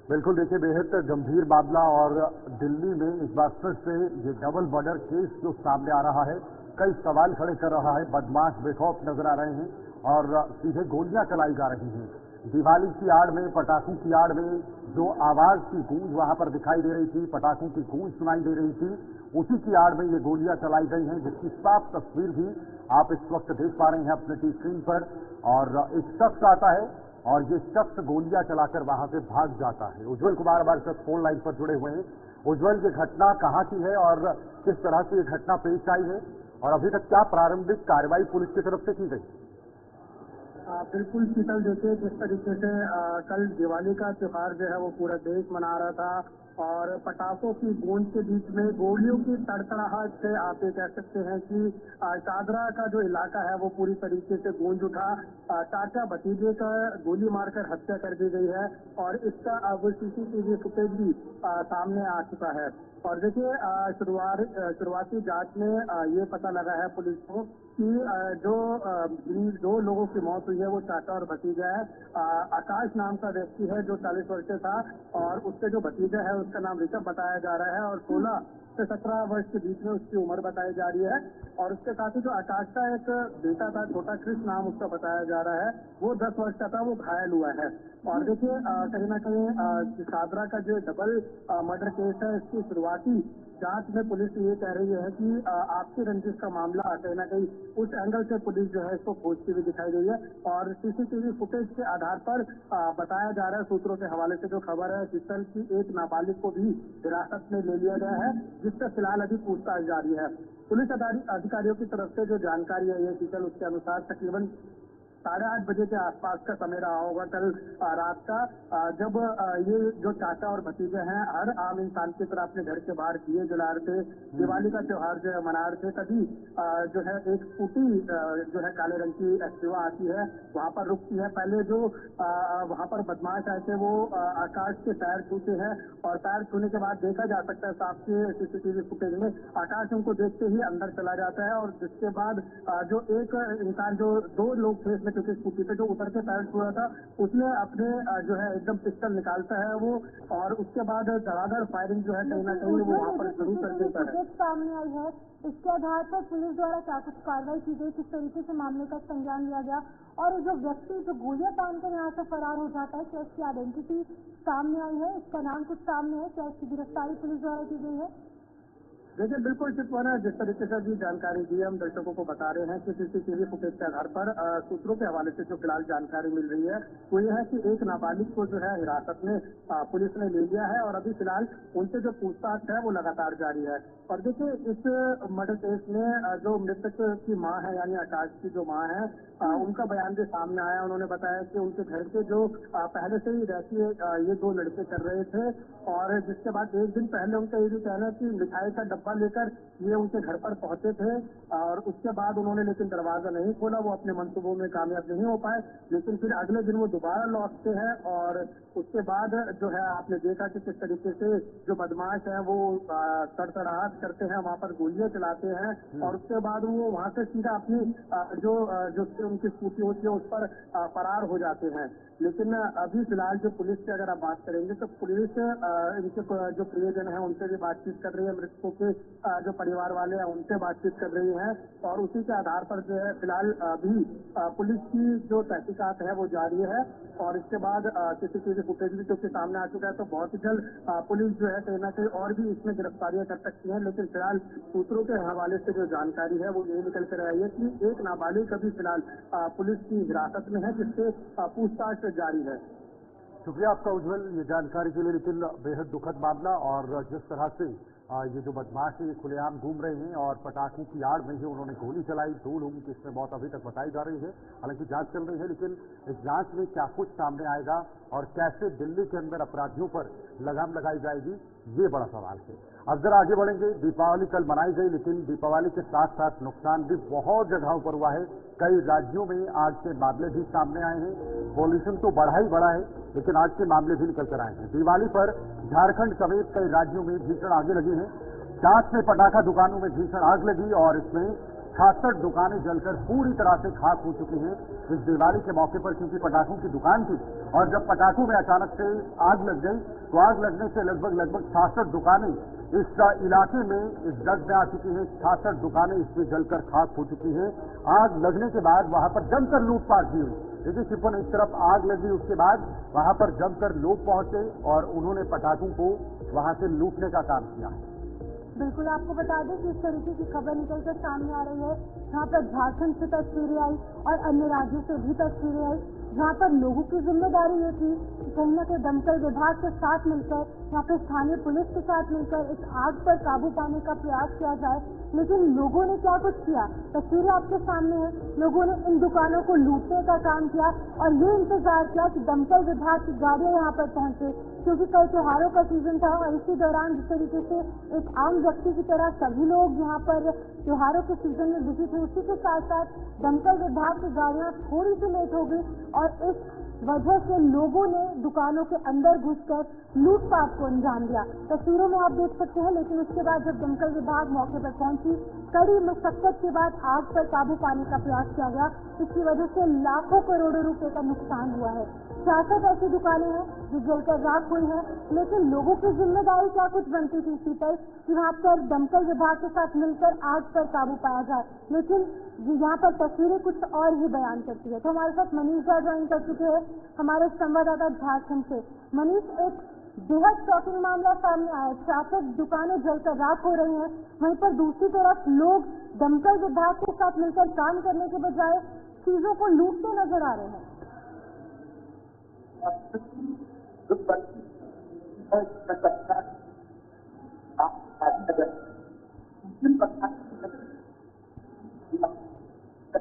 बिल्कुल, देखिए बेहद गंभीर मामला और दिल्ली में इस बार फिर से ये डबल मर्डर केस जो सामने आ रहा है कई सवाल खड़े कर रहा है। बदमाश बेखौफ नजर आ रहे हैं और सीधे गोलियां चलाई जा रही हैं। दिवाली की आड़ में, पटाखों की आड़ में जो आवाज की गूंज वहां पर दिखाई दे रही थी, पटाखों की गूंज सुनाई दे रही थी, उसी की आड़ में ये गोलियां चलाई गई हैं, जिसकी साफ तस्वीर भी आप इस वक्त देख पा रहे हैं अपने टी स्क्रीन पर। और एक शख्स आता है और ये शख्स गोलियां चलाकर वहां से भाग जाता है। उज्जवल कुमार हमारे साथ फोन लाइन पर जुड़े हुए हैं। उज्जवल, ये घटना कहाँ की है और किस तरह से ये घटना पेश आई है और अभी तक क्या प्रारंभिक कार्रवाई पुलिस की तरफ से की गई? बिल्कुल शीतल, देखिए जिस तरीके से कल दिवाली का त्योहार जो है वो पूरा देश मना रहा था और पटाखों की गूंज के बीच में गोलियों की तड़तड़ाहट से आप ये कह सकते हैं कि शादरा का जो इलाका है वो पूरी तरीके से गूंज उठा। चाचा भतीजे का गोली मारकर हत्या कर दी गई है और इसका अब CCTV फुटेज भी सामने आ चुका है। और देखिए शुरुआती जांच में ये पता लगा है पुलिस को कि जो 2 लोगों की मौत हुई है वो चाचा और भतीजा है। आकाश नाम का व्यक्ति है जो 40 वर्ष का था और उसके जो भतीजा है उसका नाम ऋषभ बताया जा रहा है और 16 से 17 वर्ष के बीच में उसकी उम्र बताई जा रही है। और उसके साथ ही जो आकाश का एक बेटा था, छोटा क्रिश नाम उसका बताया जा रहा है, वो 10 वर्ष का था, वो घायल हुआ है। और देखिए कहीं ना कहीं शादरा का जो डबल मर्डर केस है, इसकी शुरुआती जांच में पुलिस ये कह रही है कि आपसी रंजिश का मामला कहीं ना कहीं उस एंगल से पुलिस जो है इसको खोजती हुई दिखाई गई है। और CCTV फुटेज के आधार पर बताया जा रहा है, सूत्रों के हवाले से जो खबर है शीतल की, एक नाबालिग को भी हिरासत में ले लिया गया है, जिससे फिलहाल अभी पूछताछ जारी है। पुलिस अधिकारियों की तरफ से जो जानकारी है ये शीतल, उसके अनुसार तकरीबन 8:30 बजे के आसपास का समय रहा होगा कल रात का, जब ये जो चाचा और भतीजे हैं हर आम इंसान की तरह अपने घर के बाहर दिए जला रहे थे, दिवाली का त्योहार जो है मना रहे थे, तभी जो है एक स्कूटी जो है काले रंग की एक्टिवा आती है, वहां पर रुकती है। पहले जो वहां पर बदमाश आए थे वो आकाश के टायर छूते हैं और टायर छूने के बाद देखा जा सकता है साफ के CCTV फुटेज में, आकाश उनको देखते ही अंदर चला जाता है और जिसके बाद जो एक इंसान, जो 2 लोग थे इसमें क्योंकि स्कूटी पे जो उतर के पैर छुआ था उसने अपने जो है एकदम पिस्टल निकालता है वो, और उसके बाद धड़ाधड़ फायरिंग जो है कहीं ना कहीं वो वहाँ पर शुरू कर देता है। सामने आई है, इसके आधार पर पुलिस द्वारा क्या कुछ कार्रवाई की गई, किस तरीके से मामले का संज्ञान लिया गया, और जो व्यक्ति जो गोलियां तान कर यहाँ से फरार हो जाता है, क्या उसकी आइडेंटिटी सामने आई है, इसका नाम कुछ सामने है, क्या उसकी गिरफ्तारी पुलिस द्वारा की गई है? देखिए बिल्कुल चितवन है, जिस तरीके से अभी जानकारी दी हम दर्शकों को बता रहे हैं कि सीसीटीवी फुटेज के आधार पर सूत्रों के हवाले से जो फिलहाल जानकारी मिल रही है वो ये है कि एक नाबालिग को जो है हिरासत में पुलिस ने ले लिया है और अभी फिलहाल उनसे जो पूछताछ है वो लगातार जारी है। और देखिए इस मर्डर केस में जो मृतक की मां है यानी आकाश की जो मां है उनका बयान भी सामने आया। उन्होंने बताया कि उनके घर के जो पहले से ही रहती है ये दो लड़के कर रहे थे, और जिसके बाद एक दिन पहले उनका ये भी कहना है कि मिठाई का डब्बा लेकर ये उनके घर पर पहुंचे थे, और उसके बाद उन्होंने लेकिन दरवाजा नहीं खोला, वो अपने मंसूबों में कामयाब नहीं हो पाए। लेकिन फिर अगले दिन वो दोबारा लौटते हैं और उसके बाद जो है आपने देखा कि किस तरीके से जो बदमाश है वो तड़तड़ाहट करते हैं, वहाँ पर गोलियां चलाते हैं, और उसके बाद वो वहाँ से सीधा अपनी जो उनकी स्कूटी होती है उस पर फरार हो जाते हैं। लेकिन अभी फिलहाल जो पुलिस की अगर आप बात करेंगे तो पुलिस इनके जो प्रियजन है उनसे भी बातचीत कर रही है, मृतकों के जो परिवार वाले हैं उनसे बातचीत कर रही है, और उसी के आधार पर जो है फिलहाल अभी पुलिस की जो तहकीकात है वो जारी है। और इसके बाद सीसीटीवी फुटेज भी क्योंकि सामने आ चुका है तो बहुत ही जल्द पुलिस जो है कहीं ना कहीं और भी इसमें गिरफ्तारियां कर सकती है। लेकिन फिलहाल सूत्रों के हवाले से जो जानकारी है वो यही निकल कर आई है कि एक नाबालिग अभी फिलहाल पुलिस की हिरासत में है, जिससे पूछताछ जारी है। शुक्रिया आपका उज्जवल ये जानकारी के लिए। लेकिन बेहद दुखद मामला, और जिस तरह से ये जो बदमाश है ये खुलेआम घूम रहे हैं और पटाखों की आड़ में ही उन्होंने गोली चलाई, 2 लोगों की इसमें मौत अभी तक बताई जा रही है। हालांकि जांच चल रही है, लेकिन इस जांच में क्या कुछ सामने आएगा और कैसे दिल्ली के अंदर अपराधियों पर लगाम लगाई जाएगी, ये बड़ा सवाल है। अब जरा आगे बढ़ेंगे। दीपावली कल मनाई गई, लेकिन दीपावली के साथ साथ नुकसान भी बहुत जगहों पर हुआ है। कई राज्यों में आग के मामले भी सामने आए हैं। पॉल्यूशन तो बढ़ा ही बढ़ा है, लेकिन आग के मामले भी निकल कर आए हैं। दिवाली पर झारखंड समेत कई राज्यों में भीषण आगे लगी हैं। 4 से पटाखा दुकानों में भीषण आग लगी और इसमें 66 दुकानें जलकर पूरी तरह से खाक हो चुकी हैं इस दिवाली के मौके पर, क्योंकि पटाखों की दुकान थी और जब पटाखों में अचानक से आग लग गई तो आग लगने से लगभग 66 दुकानें इस इलाके में इस जग में आ चुकी हैं। 66 दुकानें इसमें जलकर खाक हो चुकी हैं। आग लगने के बाद वहां पर जमकर लूटपाट भी हुई। देखिए सिर्फ एक तरफ आग लगी, उसके बाद वहां पर जमकर लोग पहुंचे और उन्होंने पटाखों को वहां से लूटने का काम किया। बिल्कुल आपको बता दें कि इस तरीके की खबर निकलकर सामने आ रही है, जहाँ पर झारखंड से तस्वीरें आई और अन्य राज्यों से भी तस्वीरें आई, जहाँ पर लोगों की जिम्मेदारी ये थी कि कहीं न कहीं दमकल विभाग के साथ मिलकर, यहाँ पे स्थानीय पुलिस के साथ मिलकर इस आग पर काबू पाने का प्रयास किया जाए। लेकिन लोगों ने क्या कुछ किया, तस्वीरें आपके सामने है। लोगों ने इन दुकानों को लूटने का काम किया और ये इंतजार किया कि दमकल विभाग की गाड़ियां यहाँ पर पहुंचे, क्योंकि कल त्योहारों का सीजन था और इसी दौरान जिस तरीके से एक आम व्यक्ति की तरह सभी लोग यहाँ पर त्योहारों के सीजन में बिजी थे, उसी के साथ साथ दमकल विभाग की गाड़ियां थोड़ी सी लेट हो गई और इस वजह से लोगों ने दुकानों के अंदर घुसकर लूटपाट को अंजाम दिया। तस्वीरों में आप देख सकते हैं। लेकिन उसके बाद जब दमकल विभाग मौके पर पहुंची, कड़ी मशक्कत के बाद आग पर काबू पाने का प्रयास किया गया। इसकी वजह से लाखों करोड़ों रुपए का नुकसान हुआ है। 66 ऐसी दुकानें हैं जो जलकर राख हुई हैं, लेकिन लोगों की जिम्मेदारी क्या कुछ बनती थी इसी पर कि वहाँ पर दमकल विभाग के साथ मिलकर आग पर काबू पाया जाए। लेकिन यहाँ पर तस्वीरें कुछ और ही बयान करती है। तो हमारे साथ मनीष ज्वाइन कर चुके हैं, हमारे संवाददाता झारखंड से। मनीष, एक बेहद शॉकिंग मामला सामने आया है। 66 दुकानें जलकर राख हो रही हैं, वहीं पर दूसरी तरफ लोग दमकल विभाग के साथ मिलकर काम करने के बजाय चीजों को लूटते नजर आ रहे हैं।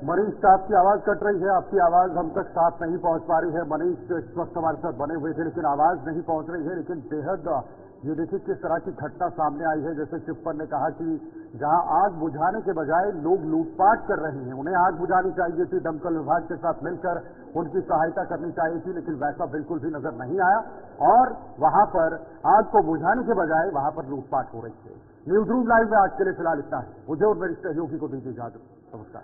मनीष साहब की आवाज कट रही है, आपकी आवाज हम तक साफ नहीं पहुंच पा रही है। मनीष इस वक्त हमारे साथ बने हुए थे लेकिन आवाज नहीं पहुंच रही है। लेकिन बेहद ये देखिए किस तरह की घटना सामने आई है। जैसे चिप्पन ने कहा कि जहां आग बुझाने के बजाय लोग लूटपाट कर रहे हैं, उन्हें आग बुझानी चाहिए थी, दमकल विभाग के साथ मिलकर उनकी सहायता करनी चाहिए थी, लेकिन वैसा बिल्कुल भी नजर नहीं आया और वहां पर आग को बुझाने के बजाय वहां पर लूटपाट हो रही थी। न्यूज रूम लाइव में आज के लिए फिलहाल इतना है। मुझे और मेरी सहयोगी को दीजिए इजाजत। नमस्कार।